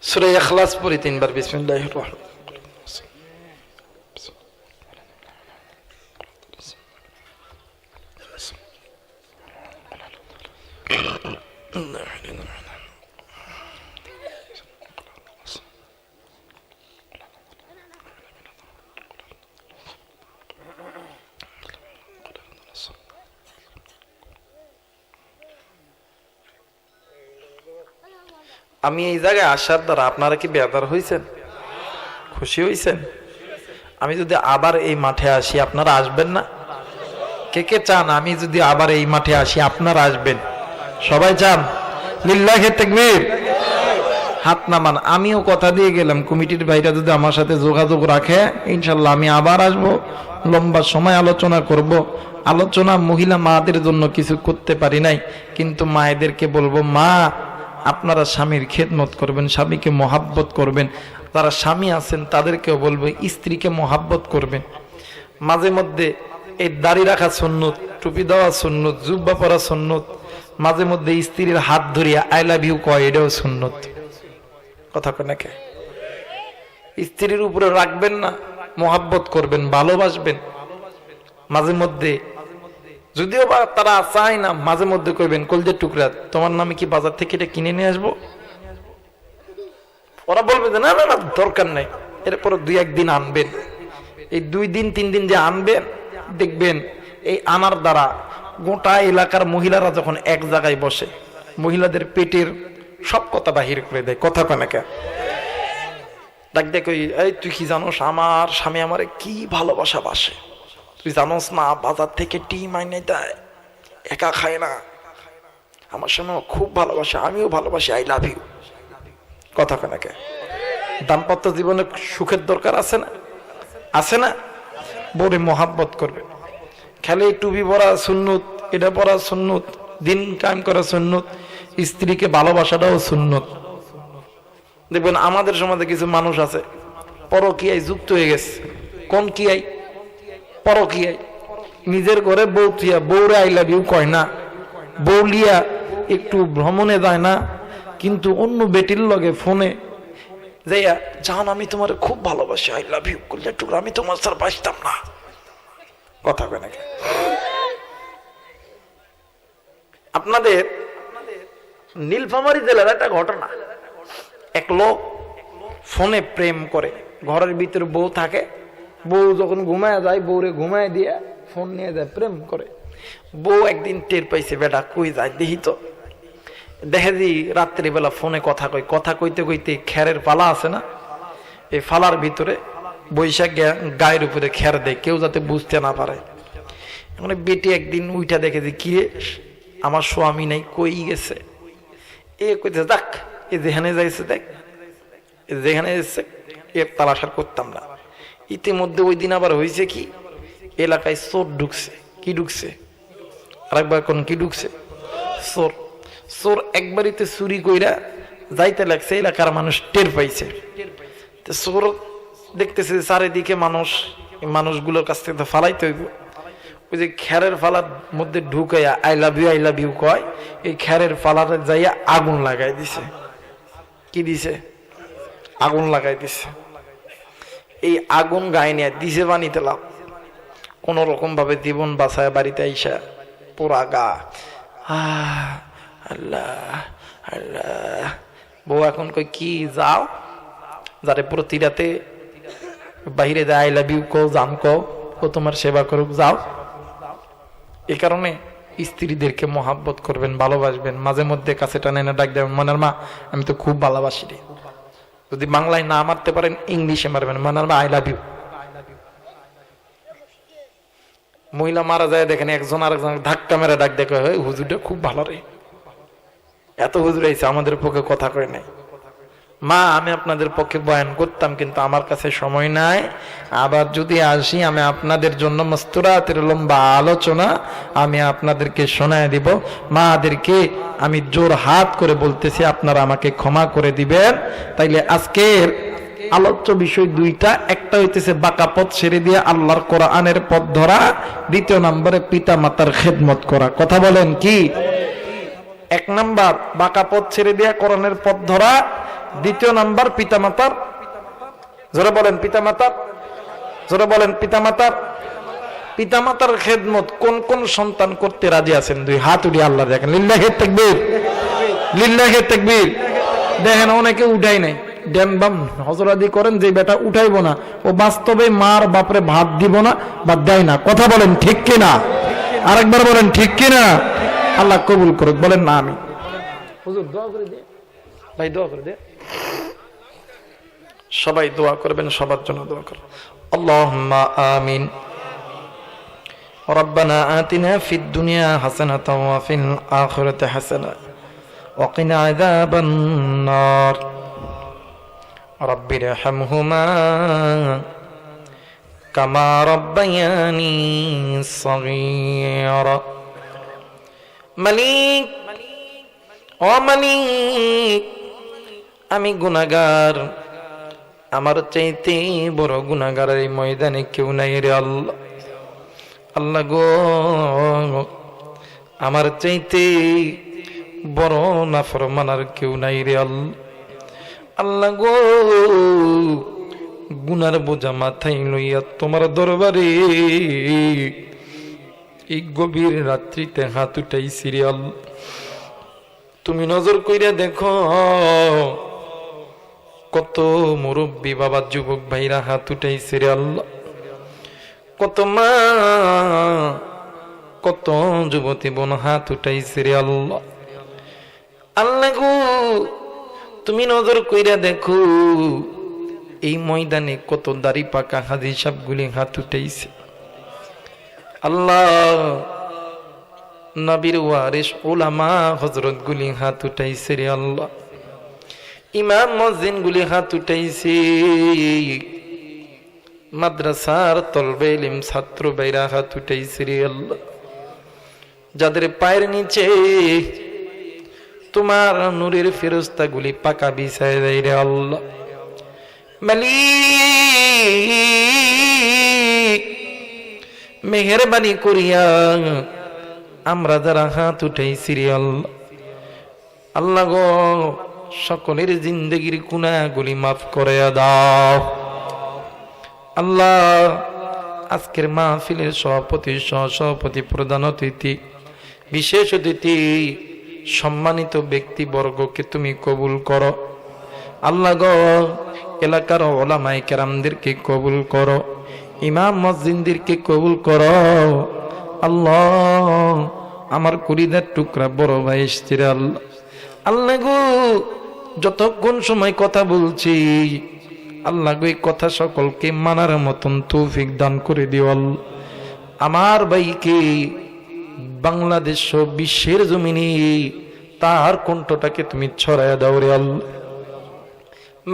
সূরা ইখলাস পড়ি 3 বার, বিসমিল্লাহির রহমানির রহিম। আমি এই জায়গায় আসার দ্বারা আপনারা কি বেদার হয়েছেন, খুশি হয়েছেন? আমি যদি আবার এই মাঠে আসি আপনারা আসবেন না? কে কে চান আমি যদি আবার এই মাঠে আসি আপনারা আসবেন? সবাই চান? লিল্লাহি তাকবীর। হাত নামান। আমিও কথা দিয়ে গেলাম, কমিটির ভাইরা যদি আমার সাথে যোগাযোগ রাখে ইনশাল্লাহ আমি আবার আসব, লম্বা সময় আলোচনা করব। আলোচনা মহিলা মাদের জন্য কিছু করতে পারি নাই, কিন্তু মায়েদেরকে বলবো, মা আপনারা স্বামীর খেদমত করবেন, স্বামীকে মহাব্বত করবেন। যারা স্বামী আছেন তাদেরকেও বলবো স্ত্রীকে মহাব্বত করবেন। মাঝে মধ্যে এই দাড়ি রাখা সুন্নত, টুপি দেওয়া সুন্নত, জুব্বা পরা সুন্নত, মাঝে মধ্যে স্ত্রীর হাত ধরিয়া আই লাভ ইউ কয়, এটাও সুন্নত। কথা কয় নাকি? স্ত্রীর উপরে রাখবেন না, মহাব্বত করবেন, ভালোবাসবেন। মাঝে মধ্যে যদিও বা তারা চায় না, মাঝে মধ্যে কইবেন, কলজের টুকরা তোমার নামে কি বাজার থেকে এটা কিনে নিয়ে আসবো? ওরা বলবে যে না না না দরকার নাই। এরপর 2-1 দিন আনবেন। এই 2 দিন 3 দিন যে আনবেন, দেখবেন এই আনার দ্বারা গোটা এলাকার মহিলারা যখন এক জায়গায় বসে, মহিলাদের পেটের সব কথা বাহির করে দেয়। কথা কয় না কে? ডাক দেখ, এই তুই কি জানোস আমার স্বামী আমারে কি ভালোবাসা বাসে? তুই জানোস না বাজার থেকে টিম আইনে দেয়, একা খায় না, আমার স্বামী খুব ভালোবাসে, আমিও ভালোবাসি, আই লাভ ইউ। কথা কয় না কে? দাম্পত্য জীবনে সুখের দরকার আছে না? আছে না? বউরে মহাব্বত করবে। খেলে টুপি পরা সুন্নত, এটা পরা সুন্নত, দিন কায়েম করা সুন্নত, স্ত্রীকে ভালোবাসাটাও সুন্নত। দেখবেন আমাদের সমাজে কিছু মানুষ আছে পরকীয়ায় যুক্ত হয়ে গেছে। কোন কিয়াই? পরকীয়ায়। নিজের ঘরে বউ থিয়া বউরে আই লাভ ইউ কয় না, বউ লিয়া একটু ভ্রমণে যায় না, কিন্তু অন্য বেটির লগে ফোনে যাইয়া, জান আমি তোমার খুব ভালোবাসি, আই লাভ ইউ করলে টুকরা, আমি তোমার ছাড়া বাঁচতাম না। কথা কয় নাকি? আপনাদের নীলফামারী জেলার একটা ঘটনা, এক লোক ফোনে প্রেম করে, ঘরের ভিতরে বউ থাকে, বউ যখন ঘুমায় যায় বউরে ঘুমায় দিয়ে ফোন নিয়ে যায়, প্রেম করে। বউ একদিন টের পাইছে, বেটা কই যায় দেখি তো। দেখে দি রাত্রিবেলা ফোনে কথা কই, কথা কইতে কইতে খেরের পালা আছে না, এই ফালার ভিতরে বৈশাখ গায়ের উপরে খের দেয়, কেউ যাতে বুঝতে না পারে। মানে বেটি একদিন উইটা দেখে যে কি আমার স্বামী নাই, কই গেছে? এ কইতে যাক, এ যেখানে যাইছে দেখ, যেখানে যাচ্ছে এ তালাশার করতাম না। ইতিমধ্যে ওই দিন আবার হয়েছে কি, এলাকায় চোর ঢুকছে। কি ঢুকছে? আরেকবার কোন কি ঢুকছে? চোর। চোর একবারিতে চুরি কইরা যাইতে লাগছে, এলাকার মানুষ টের পাইছে। চোর দেখতেছে চারিদিকে মানুষ, মানুষগুলোর কাছ থেকে ফালাইতে হইব। ওই যে খেরের ফালার মধ্যে ঢুকাইয়া আই লাভ ইউ কয়, এই খেরের ফালার যাইয়া আগুন লাগাই দিছে। কি দিছে? আগুন লাগাই দিছে। এই আগুন গায়ে নিয়ে দিছে বানিতে লাভ, কোন রকম ভাবে জীবন বাঁচায় বাড়িতে আইসা পোড়া গা, আল্লাহ আল্লাহ। বউ এখন কই কি যাও, যারে প্রতি রাতে বাহিরে যায় আই লাভ ইউ কও, জান কও, ও তোমার সেবা করুক, যাও। এই কারণে স্ত্রীদেরকে মহাব্বত করবেন, ভালোবাসবেন। মাঝে মধ্যে কাছে টানে না ডাক দেবেন, মনের মা আমি তো খুব ভালোবাসি রে। যদি বাংলায় না মারতে পারেন ইংলিশে মারবেন, মনের মা আই লাভ ইউ। মহিলা মারা যায় দেখেন একজন আরেকজন ধাক্কা মেরে ডাক দেখে, হুজুরটা খুব ভালো রে, এত হুজুর আইছে আমাদের পক্ষে কথা কয় নাই। মা আমি আপনাদের পক্ষে বয়ান করতাম, কিন্তু আমার কাছে সময় নাই। আবার যদি আসি আমি আপনাদের জন্য মস্তুরাতের লম্বা আলোচনা আমি আপনাদেরকে শোনায় দিব। মাদেরকে আমি জোর হাত করে বলতেছি আপনারা আমাকে ক্ষমা করে দিবেন। তাইলে আজকের আলোচ্য বিষয় দুইটা, একটা হইতেছে বাঁকা পথ ছেড়ে দিয়ে আল্লাহর কোরআনের পথ ধরা, দ্বিতীয় নম্বরে পিতা মাতার খেদমত করা। কথা বলেন কি? এক নাম্বার বাঁকা পথ ছেড়ে দিয়ে কোরআনের পথ ধরা, দ্বিতীয় নাম্বার পিতা মাতার, জোরে বলেন পিতা মাতার, জোরে বলেন পিতা মাতার, পিতা মাতার খেদমত কোন কোন সন্তান করতে রাজি আছেন? দুই হাত উঠিয়ে আল্লাহ দেখেন। লিল্লাহি তাকবীর, লিল্লাহি তাকবীর। দেখেন অনেকে উঠাই নাই, ড্যামবাম হজরাদি করেন যে বেটা উঠাইবো না, ও বাস্তবে মার বাপরে ভাত দিব না বা দেয় না। কথা বলেন ঠিক কিনা? আরেকবার বলেন ঠিক কিনা? আল্লাহ কবুল করুক। বলেন না আমি। হুজুর দোয়া করে দে, ভাই দোয়া করে দে। সবাই দোয়া করবেন, সবার জন্য দোয়া করবেন। আল্লাহুম্মা আমিন। ربنا آتنا في الدنيا حسنة وفي الآخرة حسنة وقنا عذاب النار رب ارحمهما كما ربياني صغيرا মালিক, ও মালিক, আমি গুনাহগার, আমার চাইতে বড় গুনাহগারের এই ময়দানে কেউ নাই রে আল্লাহ। আল্লাহ গো, আমার চাইতে বড় নাফরমানার কেউ নাই রে আল্লাহ। আল্লাহ গো, গুনার বোঝা মাথায় লইয়া তোমার দরবারে এই গভীর রাত্রিতে হাত উঠাইছি রে আল্লাহ। তুমি নজর কইরা দেখো, কত মুরব্বী বাবা যুবক ভাইরা হাত উঠাইছে রে আল্লাহ। কত মা, কত যুবতী বোন হাত উঠাইছে রে আল্লাহ। আল্লাহ গো, তুমি নজর কইরা দেখো, এই ময়দানে কত দাড়ি পাকা হাজি সাহেবগুলি হাত উঠাইছে। আল্লাহ, নবীর ওয়ারিস উলামা হযরত গুলি হাত উঠাইছে রে আল্লাহ। ইমাম মুয়াজ্জিন গুলি হাত উঠাইছে। মাদ্রাসার তলবে ইলম ছাত্র ভাইরা হাত উঠাইছে রে আল্লাহ। যাদের পায়ের নিচে তোমার নূরের ফেরেশতা গুলি পাকা বিছায় দেয় রে আল্লাহ। মালিক, মেহেরবানি করিয়া আমরা যারা হাত উঠাইছি রে আল্লাহ, আল্লাহ গো, সকলের জিন্দগির গুনাহগুলি মাফ করে দাও। আল্লাহ, আজকের মাহফিলের সভাপতি, সহসভাপতি, প্রধান অতিথি, বিশেষ অতিথি, সম্মানিত ব্যক্তিবর্গকে তুমি কবুল করো। আল্লাহ গো, এলাকার ওলামায়ে কেরামদেরকে কবুল করো, ইমাম মুয়াজ্জিনদেরকে কবুল করো। আল্লাহ, আমার কুড়িদার টুকরা বড় ভাই এসছে রে আল্লাহ। আল্লাহ গো, যতক্ষণ সময় কথা বলছি, আল্লাহ গো, এই কথা সকলকে মানার মতন তৌফিক দান করে দিও আল্লাহ। আমার ভাইকে বাংলাদেশ ও বিশ্বের জমিনে তার কণ্ঠটাকে তুমি ছড়ায়া দাও রে আল্লাহ।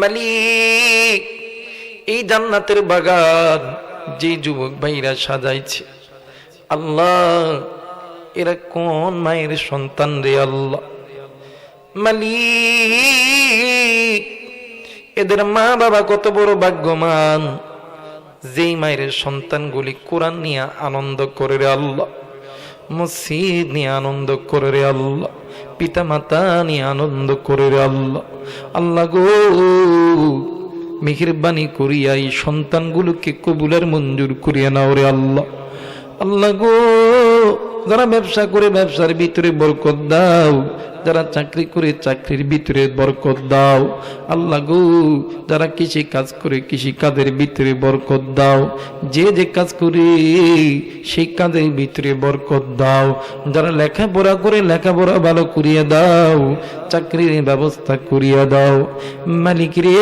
মালিক, এই জান্নাতের বাগান যে যুবক ভাইরা সাজাইছে, আল্লাহ, এরা কোন মায়ের সন্তান রে আল্লাহ। মালিক, এদের মা বাবা কত বড় ভাগ্যবান, যেই মায়ের সন্তানগুলি কোরআন নিয়ে আনন্দ করে রে আল্লাহ, মসজিদ নিয়ে আনন্দ করে রে আল্লাহ, পিতা মাতা নিয়ে আনন্দ করে রে আল্লাহ। আল্লাহ গো, মেহেরবানি করিয়া এই সন্তানগুলোকে কবুলের মঞ্জুর করিয়া নাও রে আল্লাহ। আল্লাহ গো, যারা ব্যবসা করে ব্যবসার ভিতরে বরকত দাও, যারা চাকরি করে চাকরির ভিতরে বরকত দাও। আল্লাহ গো, যারা কৃষি কাজ করে কৃষি কাজের ভিতরে বরকত দাও, যে যে কাজ করে সেই কাজের ভিতরে বরকত দাও। যারা লেখাপড়া করে লেখাপড়া ভালো করিয়া দাও, চাকরির ব্যবস্থা করিয়া দাও। মালিক রে,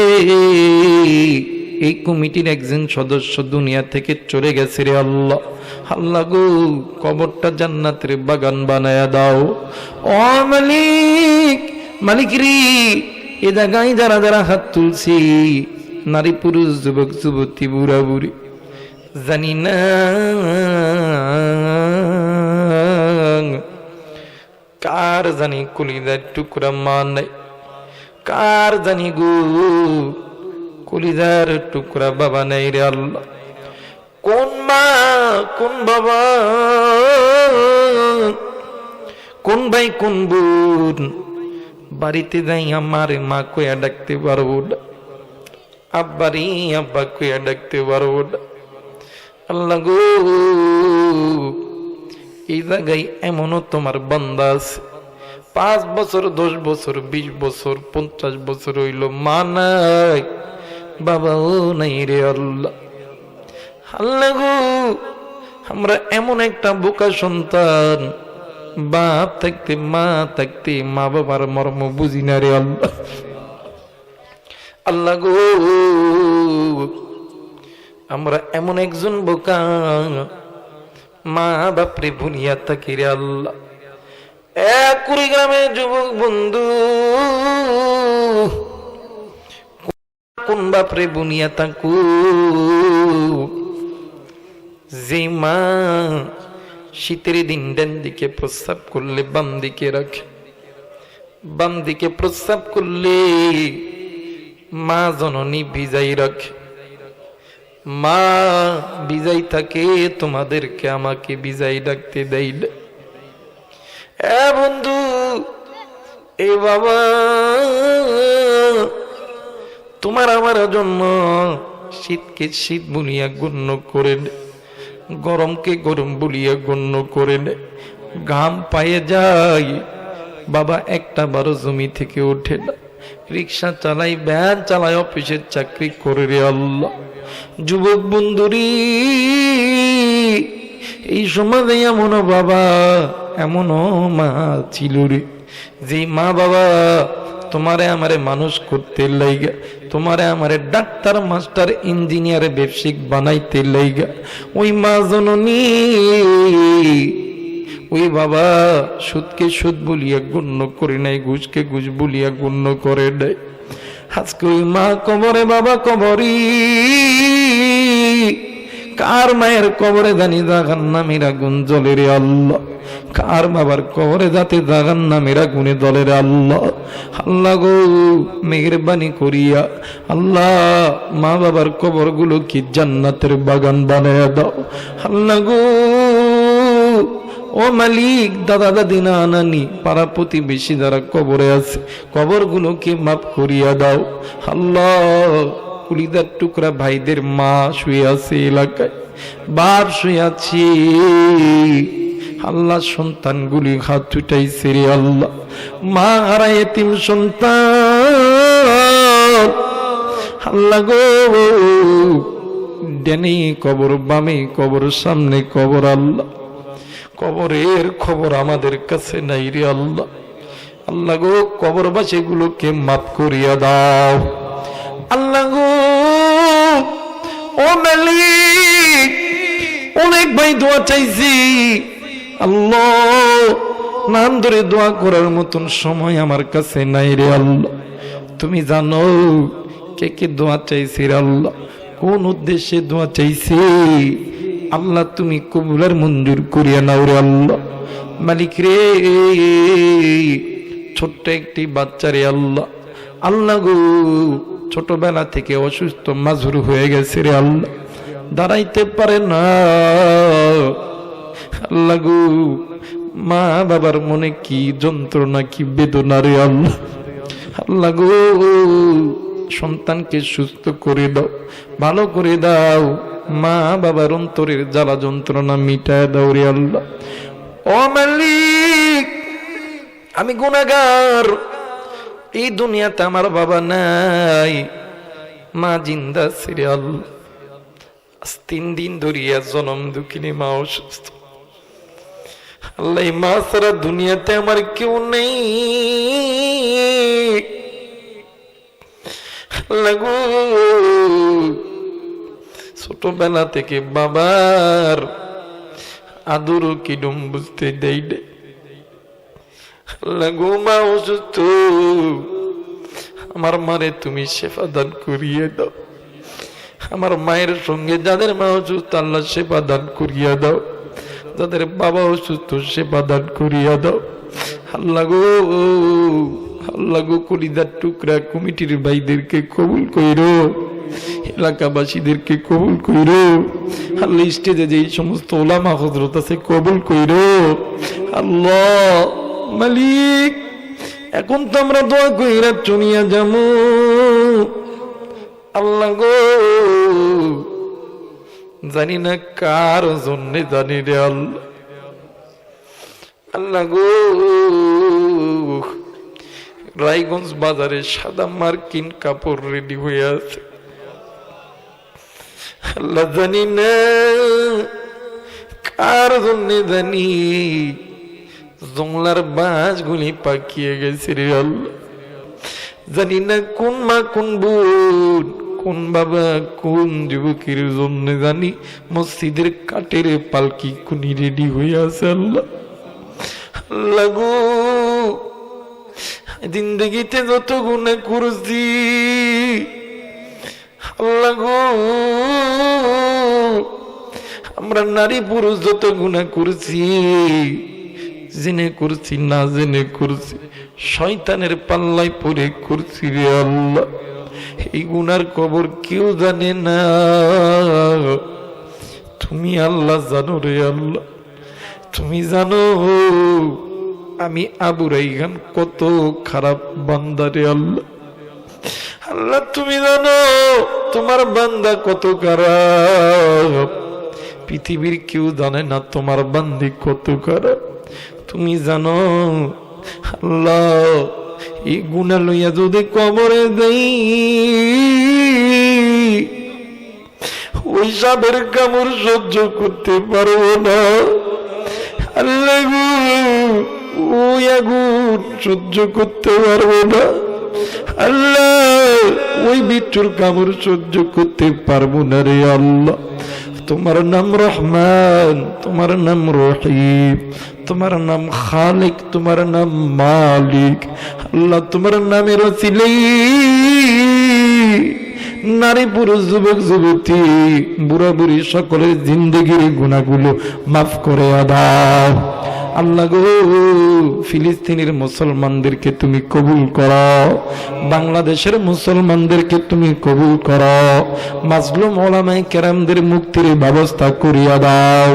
এই কমিটির একজন সদস্য দুনিয়া থেকে চলে গেছে রে আল্লাহ। আল্লাহ গো, কবরটা জান্নাতের বাগান বানায়া দাও। ও মালিক, মালিক রে, এ জায়গায় যারা যারা হাত তুলছি, নারী পুরুষ যুবক যুবতী বুড়া বুড়ি, জানি না কার জানি কলিজার টুকরা মা নাই, কার জানি গো কলিজার টুকরা বাবা নাই রে আল্লাহ। কোন মা কোন বাবা, কোন ভাই কোন বোন বাড়িতে যাই আমার মা কইয়া ডাকতে পারবো না, আব্বারি আব্বা কইয়া ডাকতে পারবো না। আল্লাহ গো, এই জায়গায় এমনও তোমার বান্দা আছে 5 বছর 10 বছর 20 বছর 50 বছর হইল মা নাই বাবাও নাই রে আল্লাহ। আল্লাহ গো, আমরা এমন একটা বোকা সন্তান, বাপ থাকতে মা থাকতে মা বাবার মর্ম বুঝি না রে আল্লাহ। আল্লাহ গো, আমরা এমন একজন বোকা, মা বাপরে ভুলিয়া থাকি রে আল্লাহ। কুড়িগ্রামের যুবক বন্ধু, কোন বাপরে বুনিয়া থাকু যে মা শীতের দিন ডান দিকে প্রস্রাব করলে বাম দিকে রাখে, বাম দিকে প্রস্রাব করলে মা জননী ভিজাই রাখে, মা ভিজাই থাকে, তোমাদেরকে আমাকে ভিজাই রাখতে দেয় না। বন্ধু, এ বাবা, তোমার আমার জন্য শীতকে শীত বলিয়া গণ্য করে নে, গরমকে গরম বলিয়া গণ্য করে নে। ঘাম পায়ে যায় বাবা, একটা বারো জমি থেকে ওঠে না, রিক্সা চালাই, ভ্যান চালায়, অফিসের চাকরি করে রে আল্লাহ। যুবক বন্ধুরি, এই সমাজে এমন বাবা এমনও মা ছিল রে, যে মা বাবা তোমারে আমারে মানুষ করতে লাইগা, তোমারে আমারে ডাক্তার মাস্টার ইঞ্জিনিয়ার ব্যবসায়িক বানাইতে লাইগা, ওই মা জননী ওই বাবা সুদকে সুদ বলিয়া গণ্য করে নাই, ঘুষকে ঘুষ বলিয়া গণ্য করে নাই। আজকে ওই মা কবরে, বাবা কবরি, কার মায়ের কবরে জানি জাহান্নামের আগুন জ্বলে রে আল্লাহ, কার বাবার কবরে যাতে জাহান্নামের আগুনে জ্বলে রে আল্লাহ। আল্লাহ গো, মেহেরবানি করিয়া আল্লাহ মা বাবার কবর গুলো কি জান্নাতের বাগান বানায়া দাও। আল্লাহ গো, ও মালিক, দাদা দাদি না নানি পাড়া প্রতিবেশী যারা কবরে আছে, কবর গুলোকে মাফ করিয়া দাও। আল্লাহ, কুলিদার টুকরা ভাইদের মা শুয়ে আছে এলাকায়, বাপ শুয়ে আছে, আল্লাহ সন্তানগুলি হাত ছুটাইছে রে আল্লাহ, মা হারায় এতিম সন্তান। আল্লাহ গো, ডানে কবর, বামে কবর, সামনে কবর, আল্লাহ কবরের খবর আমাদের কাছে নাই রে আল্লাহ। আল্লাহ গো, কবরবাসী গুলোকে মাফ করিয়া দাও। আল্লাহ গো, ও মালিক, অনেক ভাই দোয়া চাইছি, আল্লাহ নাম ধরে দোয়া করার মতন সময় আমার কাছে নাই রে আল্লাহ। তুমি জানো কে কে দোয়া চাইছে রে আল্লাহ, কোন উদ্দেশ্যে দোয়া চাইছে। আল্লাহ তুমি কবুলের মঞ্জুর করিয়া নাও রে আল্লাহ। মালিক রে, ছোট্ট একটি বাচ্চা রে আল্লাহ, আল্লাহ গো ছোটবেলা থেকে অসুস্থ মাজুর হয়ে গেছে রে আল্লাহ, দাঁড়াইতে পারে না। আল্লাহ গো, মা বাবার মনে কি যন্ত্রণা, কি বেদনা রে আল্লাহ। আল্লাহ গো, সন্তানকে সুস্থ করে দাও, ভালো করে দাও, মা বাবার অন্তরের জ্বালা যন্ত্রণা মিটায় দাও রে আল্লাহ। ও মালিক, আমি গুনাহগার, এই দুনিয়াতে আমার বাবা নাই, মা জিন্দা আছে রে আল্লাহ। 3 দিন ধরিয়া জনম দুঃখিনী মা অসুস্থ। আল্লাহ, মা সারা দুনিয়াতে আমার কেউ নেই। আল্লাহ গো, ছোটবেলা থেকে বাবার আদর কিরম বুঝতে দেই না। আল্লাহ গো, মা অসুস্থ, আমার মারে তুমি শেফা দান করিয়ে দাও। আমার মায়ের সঙ্গে যাদের মা অসুস্থ আল্লাহ শেফা দান করিয়া দাও, যাদের বাবা অসুস্থ শেফা দান করিয়া দাও। আল্লাহ গো, আল্লাহ গো, কলিজার টুকরা কমিটির ভাইদেরকে কবুল কইরো, এলাকাবাসীদেরকে কবুল কইরো। আল্লাহ স্টেজে যে সমস্ত ওলামা হযরত আছে কবুল কইরো। আল্লাহ মালিক, এখন তো আমরা দোয়া কইরা চলিয়া যাবো। আল্লাহ গো, জানি না কার জন্য, জানি রে আল্লাহ। আল্লাহ গো, রায়গঞ্জ বাজারে সাদা মার্কিন কাপড় রেডি হয়ে আছে। আল্লাহ জানি না কার জন্য, জানি জংলার বাঁশগুলি পাকিয়ে গেছে রে আল্লাহ। জানি না কোন মা, কোন বোন, কোন বাবা, কোন যুবকের জন্য জানি মসজিদের কাঠের পালকি কুনি রেডি হয়ে আছে। আল্লাহ, আল্লাহ গো, জিন্দগিতে যত গুনাহ করছি আল্লাহ গো, আমরা নারী পুরুষ যত গুনাহ করছি, জেনে করছি না জেনে করছি, শয়তানের পাল্লায় পড়ে করছি রে আল্লাহ। এই গুনার খবর কেউ জানে না, তুমি আল্লাহ জানো রে আল্লাহ। তুমি জানো আমি আবু রাইহান কত খারাপ বান্দা রে আল্লাহ। আল্লাহ তুমি জানো তোমার বান্দা কত খারাপ, পৃথিবীর কেউ জানে না তোমার বান্দি কত খারাপ। তুমি জানো আল্লাহ, এই গুনাহ লইয়া যদি কবরে দেই, ওই সাপের কামড় সহ্য করতে পারবো না। আল্লাহ গো, ওই আগুন সহ্য করতে পারবো না। আল্লাহ, ওই বিচ্ছুর কামড় সহ্য করতে পারবো না রে আল্লাহ। তোমার নাম রহমান, তোমার নাম রহিম, তোমার নাম খালিক, তোমার নাম মালিক। আল্লাহ, তোমার নামের ওসিলাই নারী পুরুষ যুবক যুবতী বুড়া বুড়ি সকলের জিন্দগির গুনাহগুলো মাফ করে দাও। আল্লাহ গো, ফিলিস্তিনের মুসলমানদেরকে তুমি কবুল করো, বাংলাদেশের মুসলমানদেরকে তুমি কবুল করো, মাজলুম ওলামায়ে কেরামদের মুক্তির ব্যবস্থা করিয়া দাও।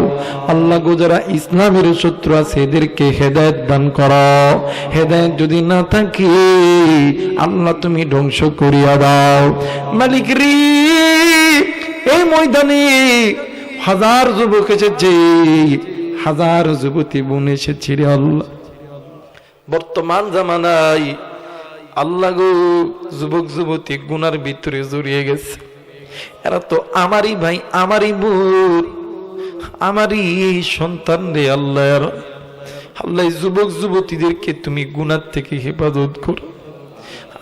আল্লাহ গো, যারা ইসলামের শত্রু আছে এদেরকে হেদায়েত দান করো। হেদায়েত যদি না থাকে আল্লাহ তুমি ধ্বংস করিয়া দাও। মালিক রে, এই ময়দানে হাজার যুবক এসেছে, হাজার যুবতী বোন এসেছে রে আল্লাহ। বর্তমান জামানায় আল্লাহ গো, যুবক যুবতী গুনার ভিতরে জড়িয়ে গেছে। এরা তো আমারই ভাই, আমারই বোন, আমারই সন্তান রে আল্লাহ। আল্লাহ, যুবক যুবতীদেরকে তুমি গুনার থেকে হেফাজত করো।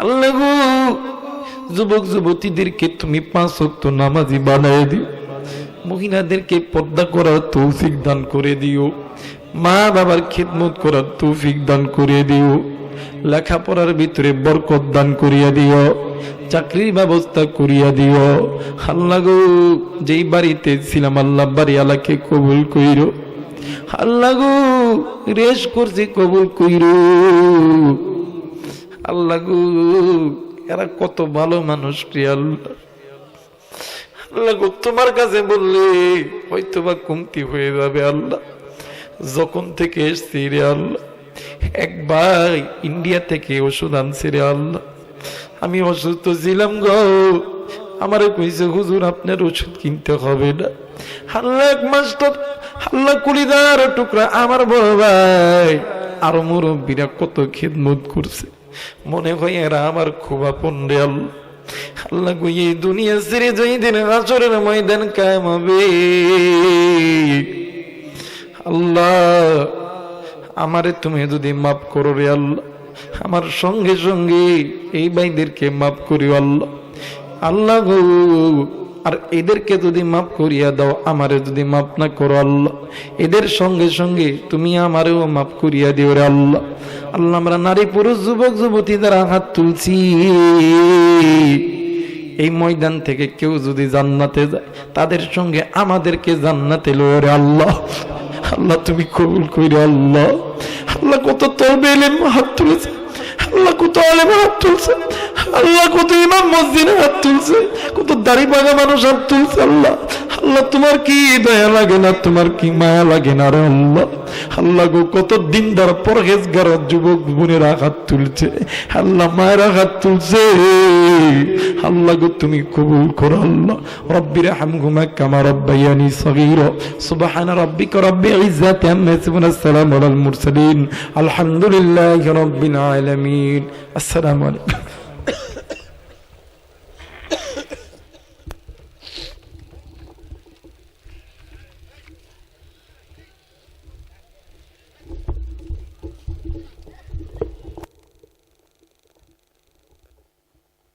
আল্লাহ গো, যুবক যুবতীদেরকে তুমি 5 ওয়াক্ত নামাজি বানায় দিও। মহিলাদেরকে পর্দা করার তৌফিক দান করে দিও। মা বাবার খিদমত করার তৌফিক দান করে দিও। লেখাপড়ার ভিতরে বরকত দান করিয়া দিও। চাকরির ব্যবস্থা করিয়া দিও। আল্লাহ গো, যেই বাড়িতে ছিলাম আল্লাহ বাড়িওয়ালাকে কবুল কইরো। আল্লাহ গো, রেশ করছি কবুল কইরো। আল্লাহ গো, এরা কত ভালো মানুষ রে আল্লাহ। আল্লাহ গো, তোমার কাছে বললে হয়তো বা কমতি হয়ে যাবে আল্লাহ। যখন থেকে এসছি রে আল্লাহ, এক ভাই ইন্ডিয়া থেকে ওষুধ আনছে রে আল্লাহ। আমি অসুস্থ ছিলাম গো, আমারে কইছে হুজুর আপনার ওষুধ কিনতে হবে না। আল্লাহ, 1 মাস তো আল্লাহ কুলিদার টুকরা আমার বড় ভাই আর মুরব্বীরা কত খিদমত করছে, মনে হয় এরা আমার খুব আপন রে আল্লাহ। আল্লাহ গো, এই দুনিয়া ছেড়ে যেই দিন হাসরের ময়দান কায়েম হবে আল্লাহ, আমারে তুমি যদি মাফ করো রে আল্লাহ, আমার সঙ্গে সঙ্গে এই ভাইদেরকে মাফ করিও আল্লাহ। আল্লাহ গো, আর এদেরকে যদি মাফ করিয়া দাও, আমারে যদি মাফ না করো আল্লাহ, এদের সঙ্গে সঙ্গে তুমি আমারেও মাফ করিয়া দিও রে আল্লাহ। আল্লাহ, আমরা নারী পুরুষ যুবক যুবতী দ্বারা হাত তুলছি, এই ময়দান থেকে কেউ যদি জান্নাতে যায়, তাদের সঙ্গে আমাদেরকে জান্নাতে লও রে আল্লাহ। আল্লাহ, তুমি কবুল কইরো আল্লাহ। আল্লাহ, কত তলবে ইলম হাত তুলেছে, আল্লাহ কত আলেম হাত তুলছে, আল্লাহ কত ইমাম মসজিদে হাত তুলছে, কত দাড়ি পাকা মানুষ হাত তুলছে আল্লাহ। আল্লাহ, তোমার কি দয়া লাগে না, তোমার কি মায়া লাগে না রে আল্লাহ। আল্লাহ গো, কত দিনদার পরহেজগার যুবক বোনেরা হাত তুলছে আল্লাহ, মায়েরা হাত তুলছে আল্লাহ গো, তুমি কবুল করো আল্লাহ। রব্বির হামহুমা কামা রাব্বায়ানি সগীরা। সুবহান রাব্বিকা রাব্বিল ইজ্জাতি আম্মা ইয়াসিফুন, আসসালামু আলাল মুরসালিন, আলহামদুলিল্লাহি রাব্বিল আলামিন। আসসালামু আলাইকুম।